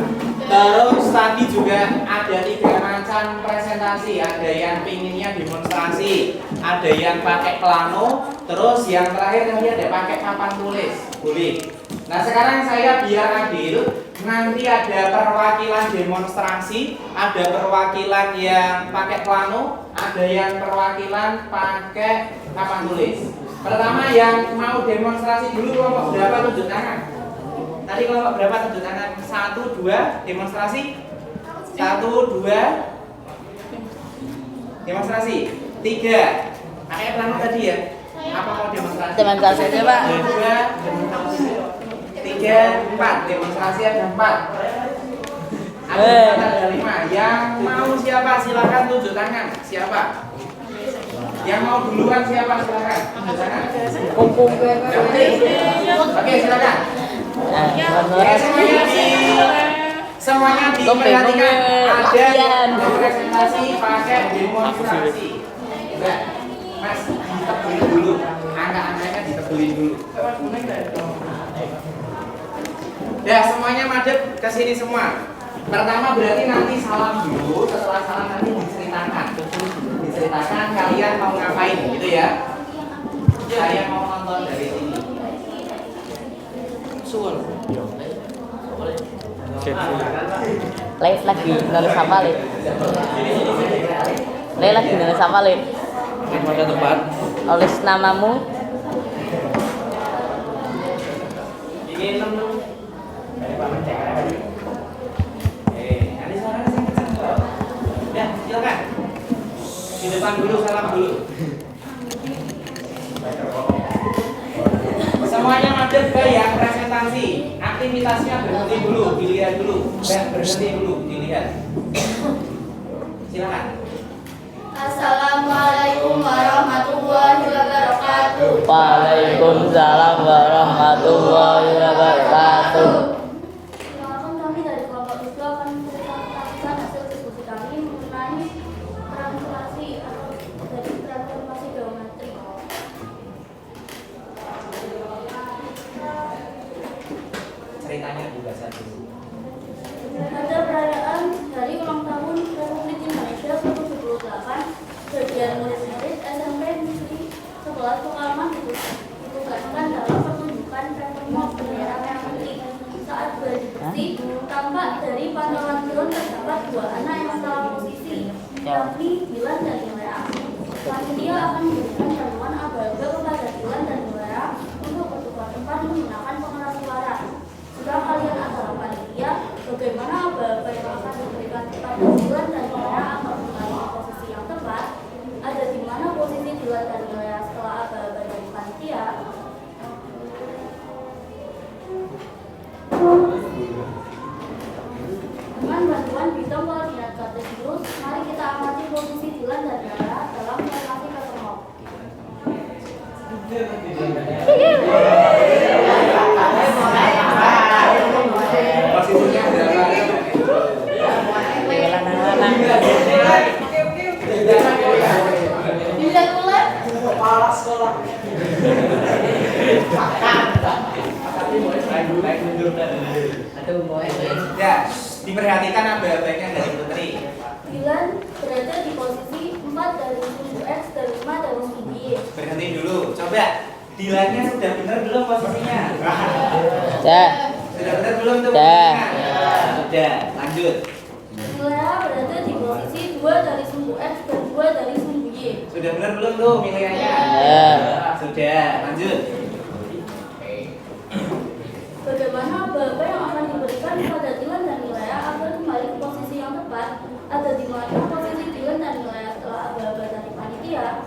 Terus tadi juga ada 3 macam presentasi. Ada yang pinginnya demonstrasi, ada yang pakai plano, terus yang terakhir tadi ada pakai papan tulis. Boleh. Nah sekarang saya biar adil, nanti ada perwakilan demonstrasi, ada perwakilan yang pakai plano, ada yang perwakilan pakai papan tulis. Pertama yang mau demonstrasi dulu kelompok berapa tunjuk tangan? Tadi kelompok berapa tunjuk tangan? 1, 2 demonstrasi. 1, 2 demonstrasi. 3 pakai plano tadi ya? Apa mau demonstrasi? Demonstrasi aja, Pak. 2 demonstrasi. ada 4, demonstrasi ada 4. Ada 5. Yang mau siapa? Silakan tunjuk tangan. Siapa? Yang mau duluan siapa? Silakan. Tunjuk tangan. Kumpul. Oke, silakan. Oke, semuanya diperhatikan. Ada yang presentasi pakai demonstrasi. Enggak. Mas, ditebelin dulu. Angka-angkanya ditebelin dulu. Ya, semuanya madep ke sini semua. Pertama berarti nanti salam dulu, setelah salam nanti diceritakan kalian mau ngapain gitu ya. Saya mau nonton dari sini. Live lagi nulis apa Le? Le lagi nulis apa Le? Ada tempat. Tulis namamu. Nanti suaranya saya kencang kok. Ya, silakan. Di depan dulu, salam dulu. Semuanya madep ke yang presentasi. Aktivitasnya berhenti dulu, dilihat dulu. Berhenti dulu, dilihat. Silakan. Assalamualaikum warahmatullahi wabarakatuh. Waalaikumsalam warahmatullahi wabarakatuh. Perkenalkan, kami dari kelompok itu akan mempresentasikan hasil diskusi kami mengenai transformasi geometri. Ceritanya juga satu. Pada perayaan hari ulang tahun Republik Indonesia ke-78, bagian murid-murid SMP Negeri 11 Pekalongan ditugaskan dalam pertunjukan performa bendera merah putih. Saat berdiskusi, tampak dari pantauan drone terdapat 2 anak yang salah posisi, yakni Dilan dan Nilea. Panitia akan memberikan bantuan aba-aba kepada Dilan dan Nilea untuk bertukar tempat menggunakan pengeras suara. Jika kalian adalah panitia, bagaimana aba-aba yang akan diberikan kepada Dilan dan Nilea akan kembali ke posisi yang tepat? Ada di mana posisi Dilan dan Nilea setelah aba-aba dari panitia? Dengan bantuan bidang koordinat Kartesius, mari kita amati posisi Dilan dan Nilea dalam formasi kelompok. Posisinya berapa? Dilihat mulai. Kepala sekolah. Ya, diperhatikan aba-abanya dari Putri. Dilan berada di posisi 4 dari sumbu X dan 5 dari sumbu Y. Berhenti dulu. Coba Dilannya sudah benar belum posisinya? Dah. Sudah benar belum tuh Sudah. posisinya? Sudah. Lanjut. Nilea berada di posisi 2 dari sumbu X dan 2 dari sumbu Y. Sudah benar belum tuh nilainya? Ya. Sudah. Lanjut. Bagaimana aba-aba yang akan diberikan kepada Dilan dan Nilea agar kembali ke posisi yang tepat? Ada di mana posisi Dilan dan Nilea setelah aba-aba dari panitia?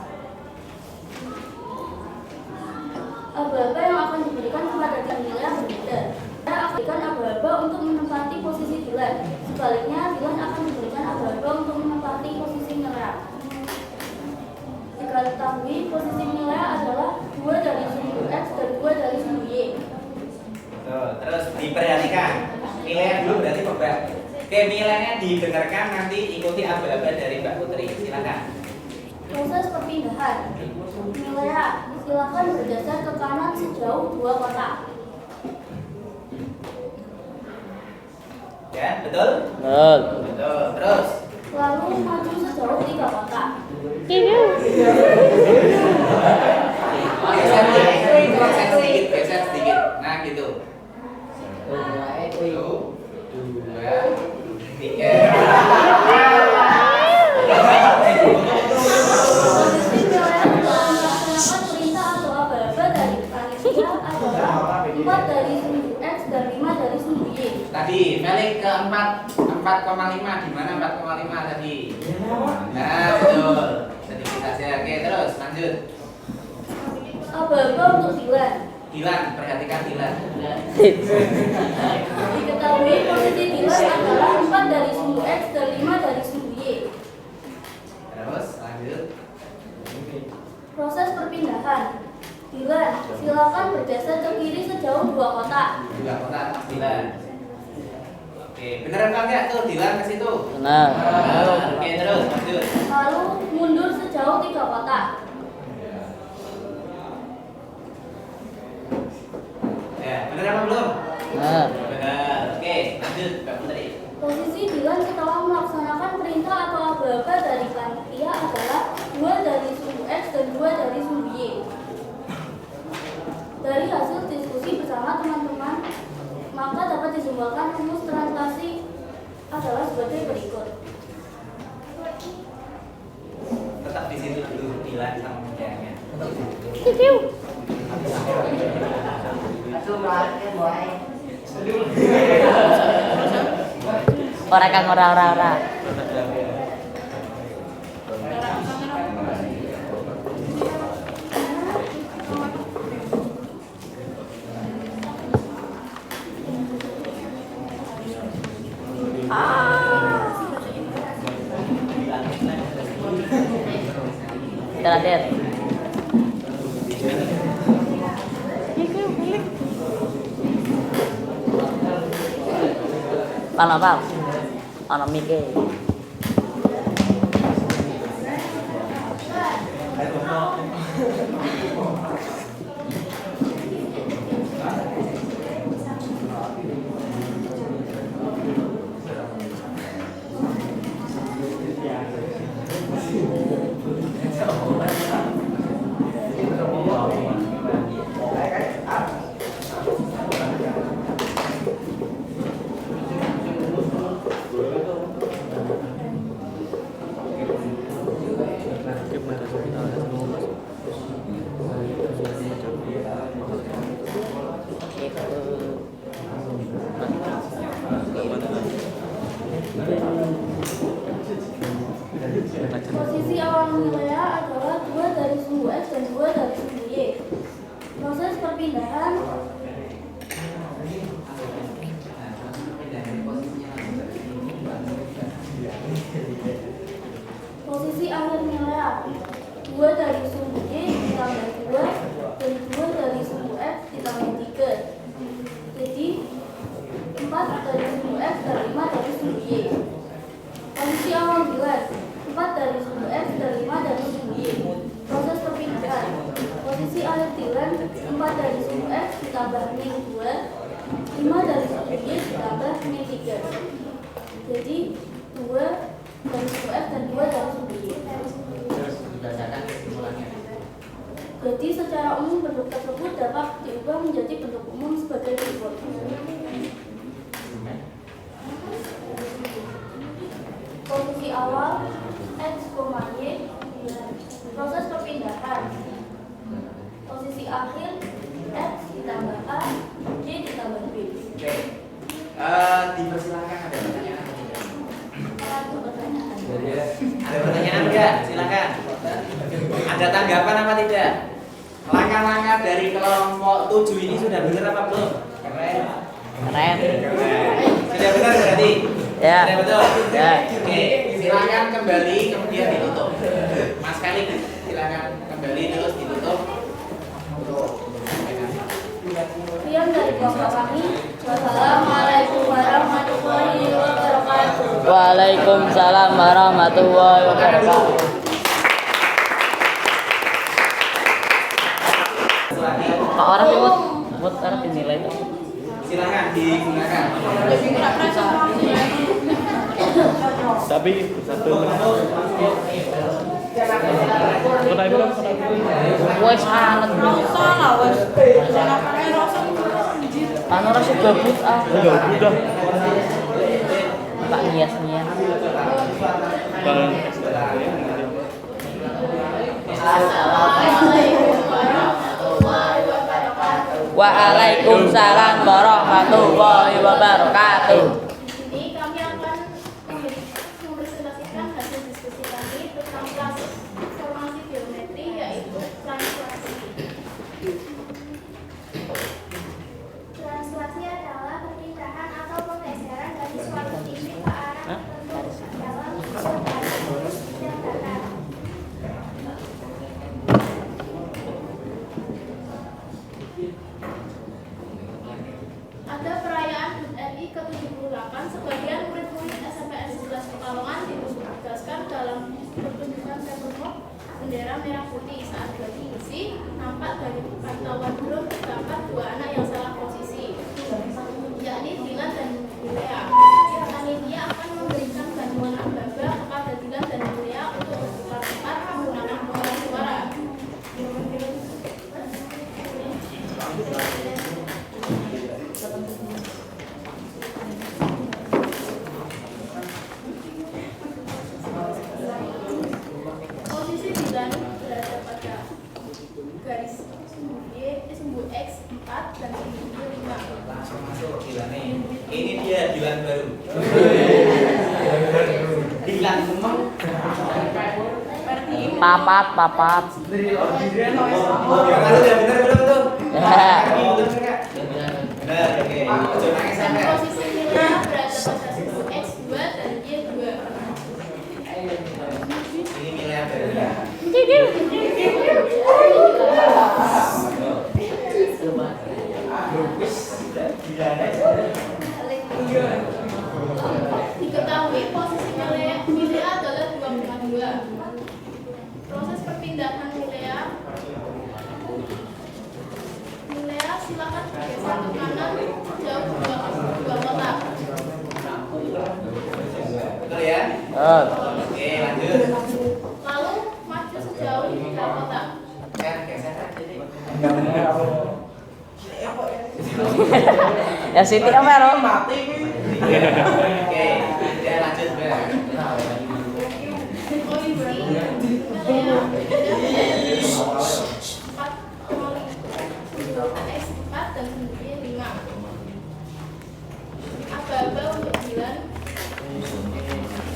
Aba-aba yang akan diberikan kepada Dilan dan Nilea berbeda. Nilea akan diberikan aba-aba untuk menempati posisi Dilan. Sebaliknya, Dilan akan diberikan aba-aba untuk menempati posisi Nilea. Jika diketahui, posisi Nilea adalah 2 dari sumbu X dan 2 dari sumbu Y. Tuh, terus diperhatikan. Nilainya dulu berarti Mbak. Oke, nilainya didengarkan, nanti ikuti aba-aba dari Mbak Putri. Silakan. Proses perpindahan. Nilea, silakan bergeser ke kanan sejauh 2 kotak. Ya, betul? Betul. Betul. Terus. Lalu maju sejauh 3 kotak. Geser sedikit, geser sedikit. Nah, gitu. 1, 2, 3. Posisi Nilea dalam melaksanakan perintah atau aba-aba dari panitia adalah 4 dari sumbu X dan 5 dari sumbu Y. Tadi balik ke 4,5. Di mana 4,5 tadi? Nah, betul. Sedikit saja. Oke, terus lanjut. Aba-aba untuk Dilan. Dilan, perhatikan Dilan. Diketahui posisi Dilan adalah 4 dari sumbu X dan 5 dari sumbu Y. Terus lanjut. Proses perpindahan. Dilan, silakan bergeser ke kiri sejauh 2 kotak. Juga kotak Dilan. Oke, bener apa enggak tuh Dilan ke situ? Benar. Oke, terus lanjut. Lalu mundur sejauh 3 kotak. Ya, bener apa belum? Benar. Benar. Oke, lanjut Mbak Putri. Posisi Dilan setelah melaksanakan perintah atau aba-aba dari panitia adalah 2 dari sumbu X dan 2 dari sumbu Y. Dari hasil diskusi bersama teman-teman, maka dapat disimpulkan rumus translasi adalah sebagai berikut. Tetap di situ dulu Dilan sama mudiannya. Ora kang ora. Terakhir. Pal. Ana mike. Posisi awal mulanya adalah 2 dari sumbu X dan 2 dari sumbu Y. Proses perpindahan. Posisi akhir nilai 2 dari sumbu Y ditambah 2 dan 2 dari sumbu X ditambah 3. Jadi 4 dari sumbu X dan 5 dari sumbu Y. Posisi awal nilai 4 dari sumbu X dan 5 dari sumbu Y. Proses perpindahan. Posisi akhir Dilan 4 dari sumbu X ditambah min 2, 5 dari sumbu Y ditambah min 3. Jadi 2 dari sumbu X dan 2 dari sumbu Y. Berdasarkan kesimpulannya. Jadi secara umum bentuk tersebut dapat diubah menjadi bentuk umum sebagai berikut. Posisi awal X, Y. Proses perpindahan. Posisi akhir X ditambah A, Y ditambah B. Oke. Dipersilakan ada pertanyaan atau tidak? Satu pertanyaan. Ada pertanyaan enggak? Silakan. Ada tanggapan apa tidak? Langkah-langkah dari kelompok 7 ini sudah benar apa belum? Keren. Keren. Sudah benar berarti? Ya. Sudah betul? Ya. Oke, silakan kembali kemudian ditutup. Mas Kalik, silakan kembali terus ditutup. Sekian dari kelompok kami. Wassalamualaikum warahmatullahi wabarakatuh. Waalaikumsalam warahmatullahi wabarakatuh. Pak orang buat orang dinilai itu. Silakan digunakan. Tapi satu. Kota itu kan Wes salah. Salah wes. Jangan pakai rasa. Anu rasa gabut ah. enggak udah. Pak nias. Barang Waalaikumsalam warahmatullahi wabarakatuh. Ini kami akan mempresentasikan hasil diskusi kami tentang kelas formasi geometri, yaitu translasi. Pada perayaan HUT RI ke-78, sebagian murid-murid SMPN 11 Pekalongan ditugaskan dalam pertunjukan Sevenop bendera merah putih. Saat gladi isi, nampak dari pantauan drone terdapat dua anak yang salah posisi, yakni Dilan dan Milea. Panitia akan memberikan bantuan aba-aba kepada Dilan dan Milea untuk bertukar tempat menggunakan pengeras suara. Posisi Dilan berada pada garis sumbu X 4 dan sumbu Y 5. Langsung masuk Dilan nih. Ini dia Dilan baru. Dilan memang. Papat. Yang mana udah bener belum tuh? Kaki belum enggak? Bener, oke. Jangan nangis Dan sampai. posisi Milea berada pada sumbu X 2 dan Y 2. Ini Milea baru ya. Diketahui posisi Milea adalah 2,2. Proses perpindahan Milea silakan bergeser ke kanan sejauh 2 kotak. Betul ya? Oke, lanjut. Lalu maju sejauh 3 kotak. Kan geser aja deh. Ya Siti apa ya? Oke, ya lanjut Mbak. Posisi Milea berada pada 4,5 X 4 dan Y 5. Aba-aba untuk Dilan.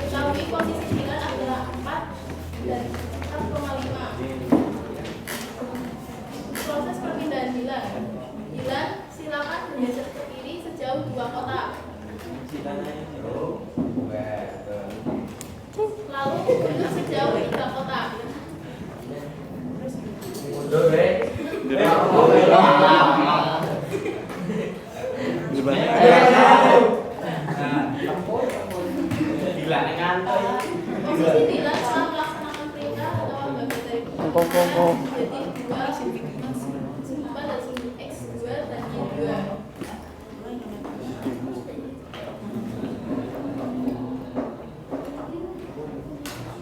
Ketahui posisi Dilan adalah 4 dan 4,5. Proses perpindahan Dilan. Dilan silakan bergeser ke kiri sejauh 2 kotak. Lalu mundur sejauh 3 kotak. Dilan ngantuk. Posisi Dilan setelah melaksanakan perintah atau aba-aba dari Kok. jadi 2 sumbu 4 dan sumbu X 2 dan Y 2.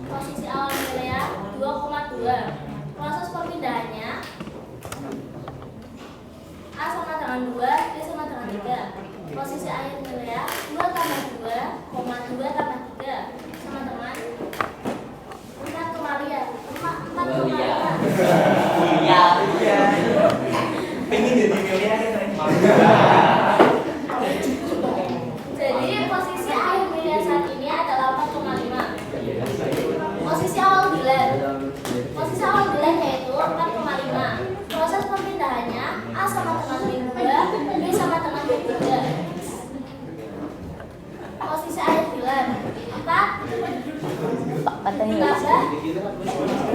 Posisi awal Milea 2,2. Proses perpindahannya A sama dengan 2, B sama dengan 3. Posisi akhir Milea 2 tambah 2, 2 tambah 3 sama dengan 4 kembali ya. 4 kembali ya. Pengen jadi Milea kan? Jadi posisi akhir Milea saat ini adalah 4,5. Posisi awal Dilan. Posisi awal Dilan yaitu 4,5. Proses perpindahannya A sama dengan 2, B sama dengan 3. Posisi akhir Dilan 4 Katanya tambah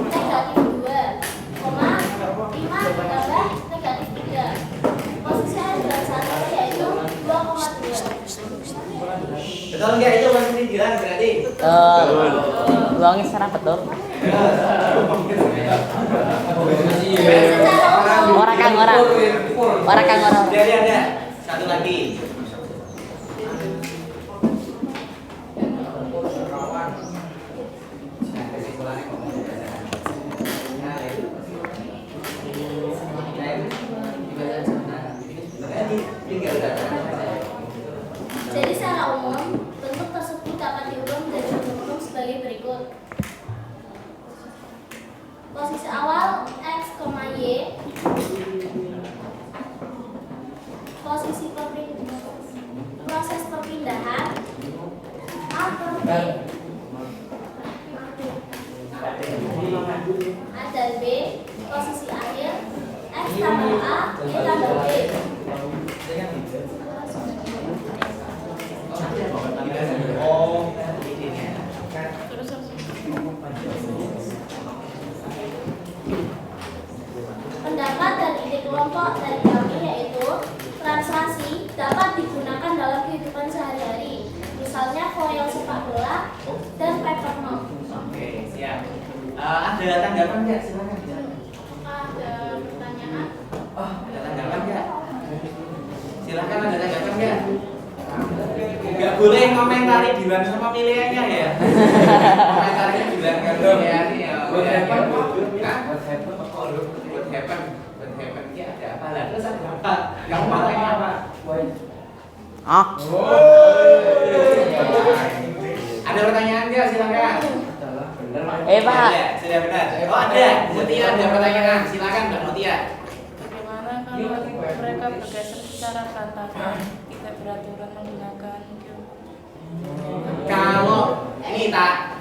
negatif 2, 5 tambah negatif 3. Posisi akhir Dilan saat ini yaitu 2,2. Betul enggak itu posisi Dilan berarti? Uangnya secara betul. Orang. Ada. Satu lagi. Jadi secara umum, bentuk tersebut dapat diubah menjadi bentuk sebagai berikut. Posisi awal X, Y. Posisi proses perpindahan A per B. A dan B. Posisi akhir X tambah A, Y tambah B. Oh, Pendapat dan ide kelompok dari kami yaitu translasi dapat digunakan dalam kehidupan sehari-hari. Misalnya foil sepak bola dan paper mug. Oke, siap. Ada tanggapan nggak? Silakan. Ada pertanyaan? Oh, ada tanggapan nggak? Silakan, ada tanggapan nggak? Nggak boleh komentari di luar sama pilihannya ya. Komentarnya di luar pilihannya. What happened? Hah? What happened? What happened? What happened? Ya ada apa lah? Terus ada apa? Kamu matanya apa? Ah, Ada pertanyaan nggak? Silakan. Pak. Ada, sudah benar. Oh ada. Mutia ada pertanyaan. Silakan Mbak Mutia. Bagaimana kalau mereka bergeser secara berantakan, tidak beraturan menggunakan Kalau ini tak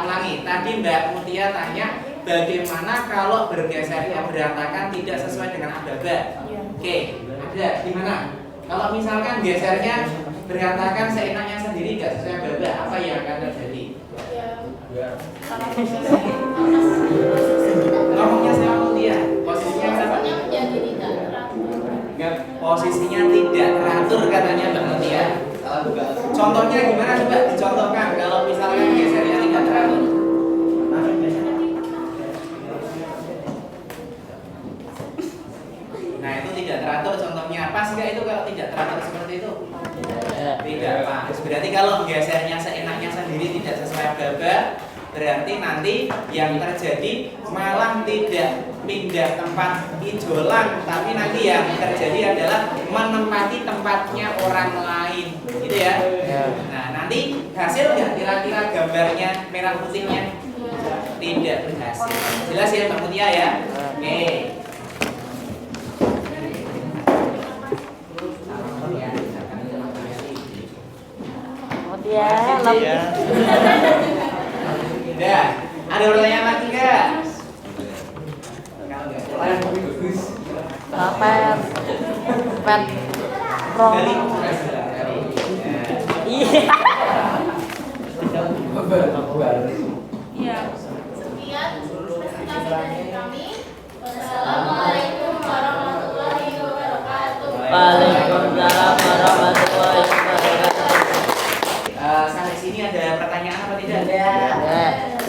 ulangi. Tadi Mbak Mutia tanya bagaimana kalau bergesernya berantakan tidak sesuai dengan aba-aba. Iya. Oke, ada gimana? Kalau misalkan gesernya berantakan seenaknya sendiri nggak sesuai aba-aba, apa yang akan terjadi? Ya, kalau Ngomongnya sama Mutia. Posisinya apa? Rasanya menjadi tidak teratur. Nggak, posisinya tidak teratur katanya Mbak Mutia. Contohnya gimana coba dicontohkan kalau misalkan gesernya tidak teratur? Nah itu tidak teratur contohnya pas nggak itu kalau tidak teratur seperti itu? Tidak pas. Berarti kalau gesernya seenaknya sendiri tidak sesuai aba-aba, berarti nanti yang terjadi malah tidak pindah tempat ijolan, tapi nanti yang terjadi adalah menempati tempatnya orang lain, gitu ya. Nah nanti hasil nggak kira-kira gambarnya merah putihnya? Tidak berhasil. Jelas ya Mbak Mutia ya? Oke. Ya, Udah. Ada pertanyaan lagi nggak? Kalau nggak, Pet. Pet. Dari. Iya. Iya. Sekian presentasi dari kami. Wassalamualaikum warahmatullahi wabarakatuh. Waalaikumsalam warahmatullahi wabarakatuh. Sampai sini ada pertanyaan apa tidak? Ada.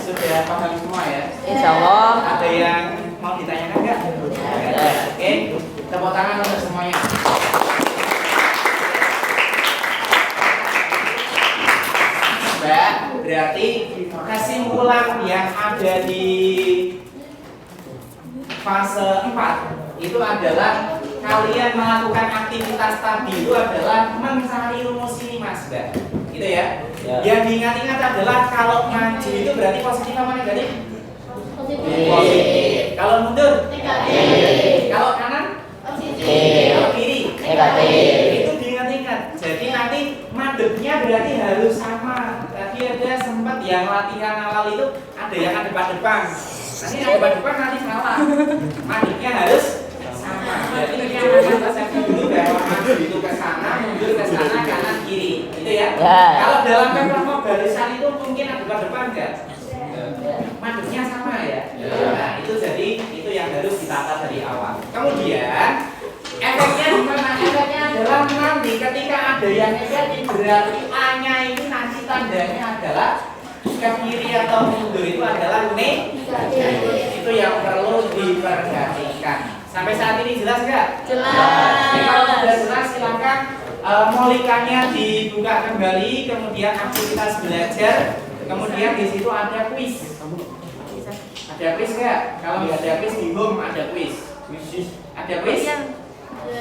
Sudah paham semua ya? Insya Allah. Ada yang mau ditanyakan nggak? Ada. Oke, tepuk tangan untuk semuanya. Mbak, berarti kesimpulan yang ada di fase 4 itu adalah kalian melakukan aktivitas tadi itu adalah mencari rumus ini Mas Mbak. Gitu ya. Yang diingat-ingat adalah kalau maju itu berarti positif apa negatif? Positif. Kalau mundur? Negatif. Kalau kanan? Positif. Kalau kiri? Negatif. Itu diingat-ingat. Jadi nanti madepnya berarti harus sama. Tadi ada sempat yang latihan awal itu ada yang ada depan-depan. Nanti yang depan-depan nanti salah. Madepnya harus sama. Berarti kita akan persepsi dulu bahwa maju itu ke sana, mundur ke sana, kanan kiri. Gitu ya. Kalau dalam kelompok barisan itu mungkin ada depan-depan enggak? Madepnya sama ya. Nah, itu jadi itu yang harus ditata dari awal. Kemudian efeknya gimana? Efeknya adalah nanti ketika ada yang negatif berarti A-nya ini nanti tandanya adalah ke kiri atau mundur itu adalah negatif. Itu yang perlu diperhatikan. Sampai saat ini jelas nggak? Jelas. Kalau sudah jelas silakan molikannya dibuka kembali, kemudian aktivitas belajar, kemudian di situ ada kuis. Ada kuis nggak? Kalau nggak ada kuis di home ada kuis. Ada kuis?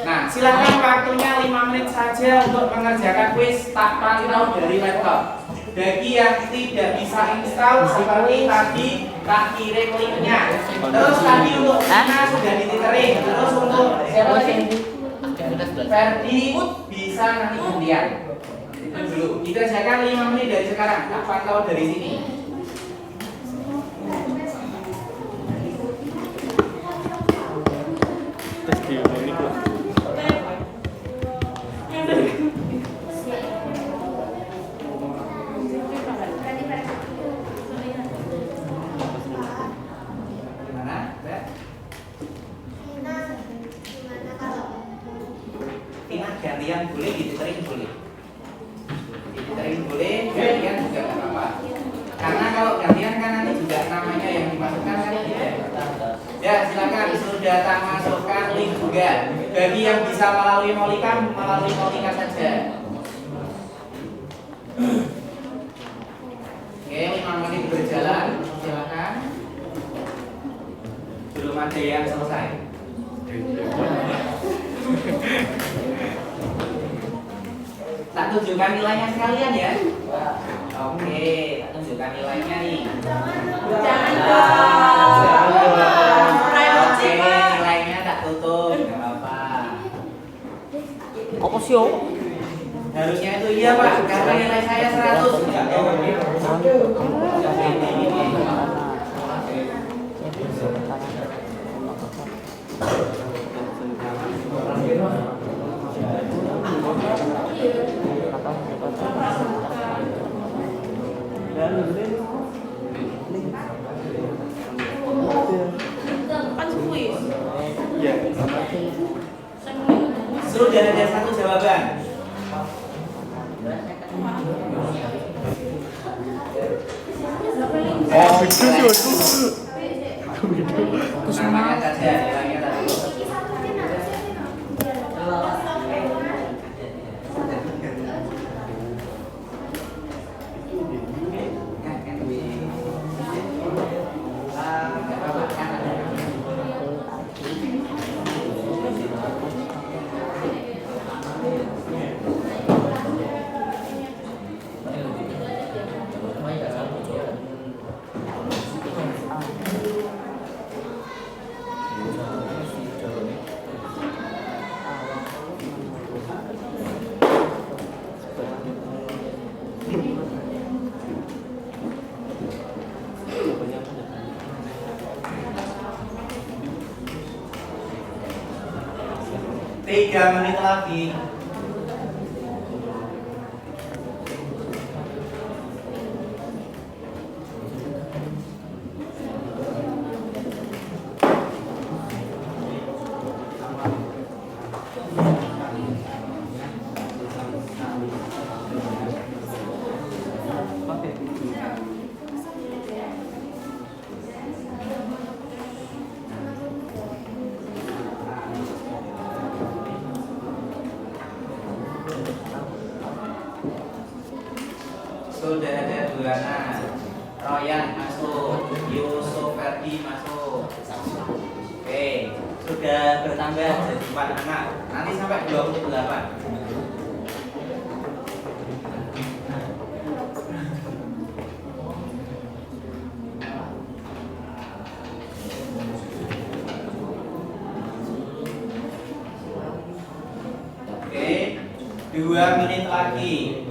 Nah, silakan waktunya 5 menit saja untuk mengerjakan kuis tak pantau dari laptop. Bagi yang tidak bisa install seperti tadi tak kirim linknya. Terus tadi untuk Ina sudah dititerin. Terus untuk siapa lagi? Ferdi bisa nanti gantian. Itu dulu. Dikerjakan 5 menit dari sekarang. Tak pantau dari sini. Gimana, Mbak? Tina gantian gantian boleh, ditering boleh. Ditering boleh, gantian juga nggak apa-apa. Karena kalau gantian kan nanti juga namanya yang dimasukkan kan tidak. Ya silakan sudah tak masukkan link juga. Bagi yang bisa melalui Molika saja. Oke, 5 menit berjalan, silakan. Belum ada yang selesai. Tak tunjukkan nilainya sekalian ya. Oke, tak tunjukkan nilainya nih. Oke, nilainya tak tutup, nggak apa-apa. Apa sih, oh? Harusnya itu iya Pak, karena nilai saya 100. Kan kuis. Sudah ada satu jawaban. Namanya saja, nilainya tadi. Tiga menit lagi. Sudah ada Buana, Royan masuk, Yusuf Ferdi masuk. Oke, sudah bertambah jadi 4 anak. Nanti sampai 28. Oke, 2 menit lagi.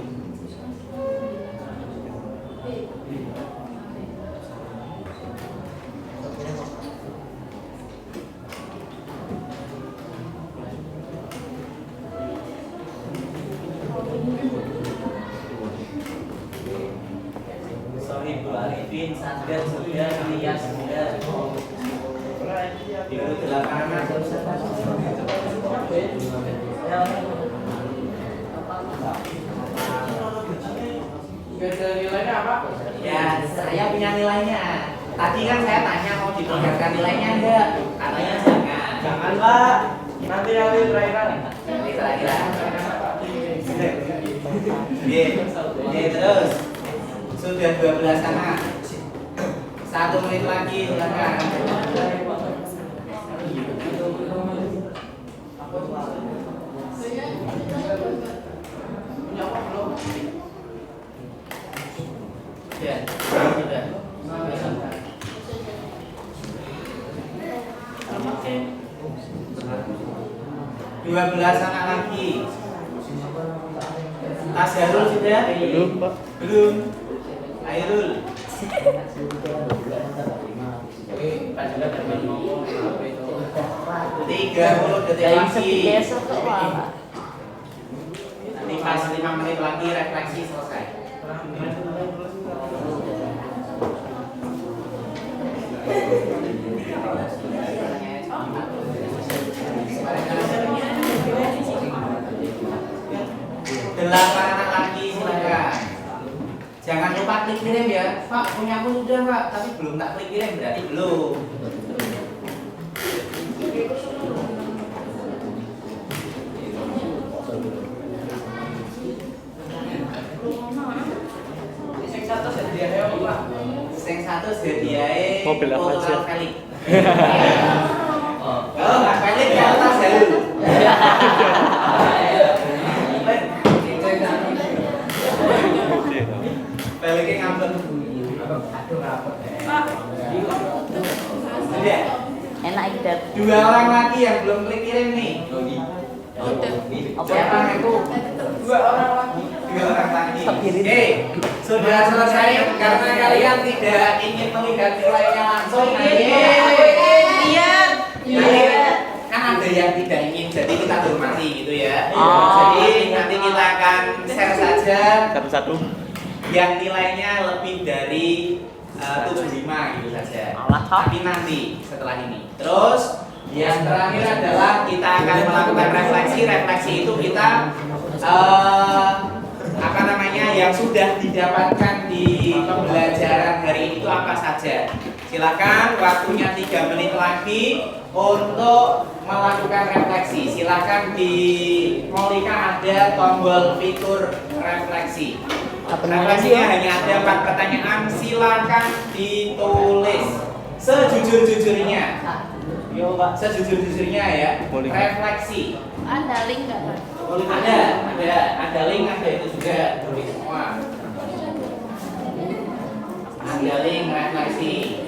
Sorry Bu Arifin, Sandra sudah, Rias sudah. Di 8 anak. Nilainya apa? Ya, saya punya nilainya. Tadi kan saya tanya mau diperlihatkan nilainya enggak? Katanya jangan. Jangan Pak, nanti yang terakhir. Nanti terakhir. Terus. Sudah 12 anak. 1 menit lagi, silakan. Ya, sudah. 12 anak lagi. Tas Harul sudah? Belum, Pak. Belum. Airul. Pak juga tadi ngomong apa itu? 30 detik Dari lagi. sepi besok kok, Pak. Nanti pas 5 menit lagi refleksi selesai. 8 anak lagi silakan. Jangan lupa klik kirim ya. Pak, punya aku sudah Pak, tapi belum tak klik kirim berarti belum. Sing satu hadiahnya Mobil apa aja? Felix. Oh, Mas Felix ya tas ya. Felix ngambek. Sudah. Enak itu. Dua orang lagi yang belum klik kirim nih. Siapa itu? Dua orang lagi. Oke, sudah selesai karena kalian tidak ingin melihat nilainya langsung. Iya. Kan ada yang tidak ingin, jadi kita hormati gitu ya. Jadi nanti kita akan share saja Satu-satu. yang nilainya lebih dari 75 gitu saja. Allah. Tapi nanti setelah ini. Terus yang terakhir adalah kita akan melakukan refleksi. Refleksi itu kita apa namanya yang sudah didapatkan di pembelajaran hari ini itu apa saja. Silakan waktunya 3 menit lagi untuk melakukan refleksi. Silakan di Molika ada tombol fitur refleksi. Refleksinya hanya ada 4 pertanyaan. Silakan ditulis sejujur-jujurnya. Sejujur-jujurnya ya. Refleksi. Ada link nggak Pak? Ada link, ada itu juga tulis semua. Ada link refleksi.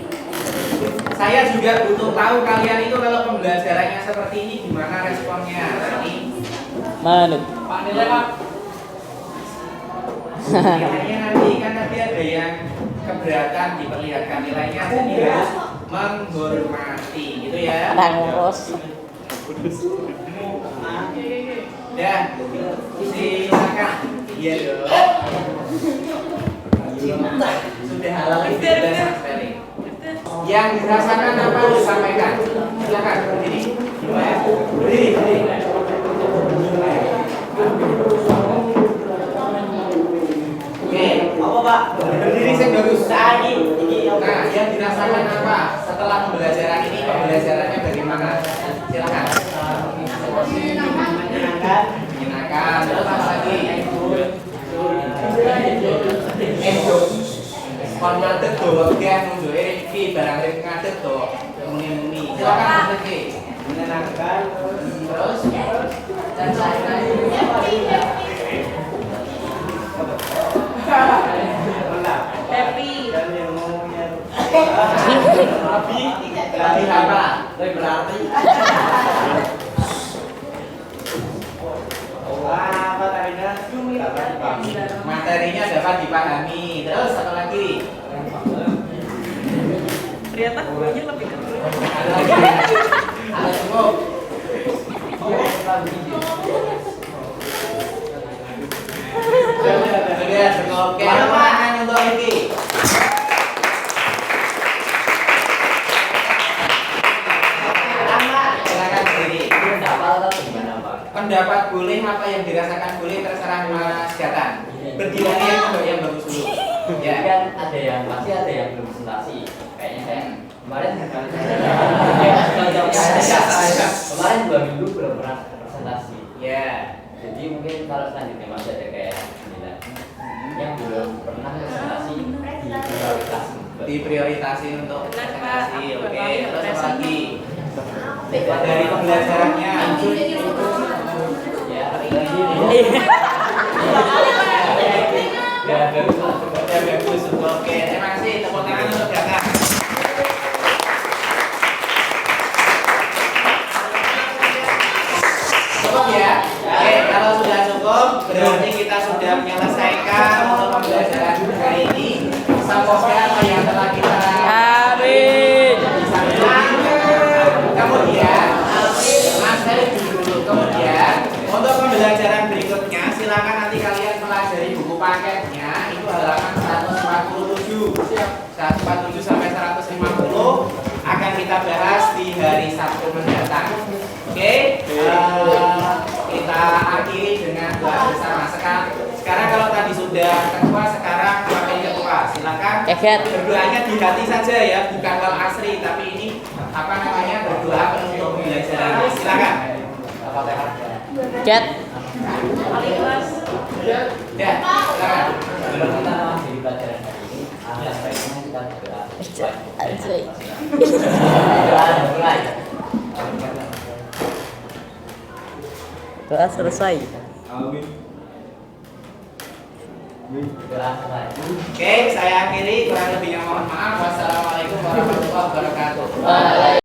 Saya juga butuh tahu kalian itu kalau pembelajarannya seperti ini gimana responnya. Nanti Manut. Pak nilai Pak. Nilainya nanti kan nanti ada yang keberatan diperlihatkan nilainya, jadi harus menghormati gitu ya. Nggak ngurus. Ya, silakan. Iya dong. Sudah halal itu sudah sampai. Yang dirasakan apa disampaikan. Silakan berdiri. Berdiri. Oke, apa Pak? Berdiri saya bagus. Nah, yang dirasakan apa setelah pembelajaran ini? Pembelajarannya bagaimana? Silakan. Menyenangkan. Terus apa lagi? Kon ngadeg dawa gen nunjuke iki barang rek ngadeg dawa muni-muni. Silakan Riki. Menyenangkan. Terus dan lain-lain. Happy. Tapi apa? Berarti materinya dapat dipahami. Terus apa lagi? Ternyata kuenya lebih kecil. Ada lagi? Ada cukup. Sudah cukup. Oke, tangan untuk Riki. Silakan berdiri. Pendapat boleh, apa yang dirasakan boleh, terserah Mas Gatan. Berdiri yang bagus dulu. Ya. Kan ada yang pasti ada yang belum presentasi. Kayaknya saya kemarin kemarin 2 minggu belum pernah presentasi. Ya. Jadi mungkin kalau selanjutnya masih ada kayak 9 yang belum pernah presentasi Di prioritas untuk presentasi. Oke. Terus apa lagi? dari Dari pembelajarannya. ya bagus. Ya bagus. Oke, terima kasih. Tepuk tangan untuk Gatan. Cukup ya. Oke, kalau sudah cukup berarti kita sudah menyelesaikan untuk pembelajaran hari ini. Semoga apa yang telah kita kemudian Mas Heri dulu. Kemudian untuk pembelajaran berikutnya silakan nanti kalian pelajari buku paketnya itu halaman 147 sampai 150 akan kita bahas di hari Sabtu mendatang. Oke, kita akhiri dengan doa bersama. Sekarang kalau tadi sudah ketua, sekarang wakil ketua. Silakan. Keget. Berdoanya di hati saja ya, bukan wal asri, tapi ini apa namanya berdoa penutup pembelajaran. Silakan. Cat. Paling keras. Ya, silakan. Sebelum kita masih di pelajaran ini, sebaiknya kita berdoa. Anjay. Doa mulai. Doa selesai. Doa mulai. Oke, saya akhiri, kurang lebihnya mohon maaf. Wassalamualaikum warahmatullahi wabarakatuh.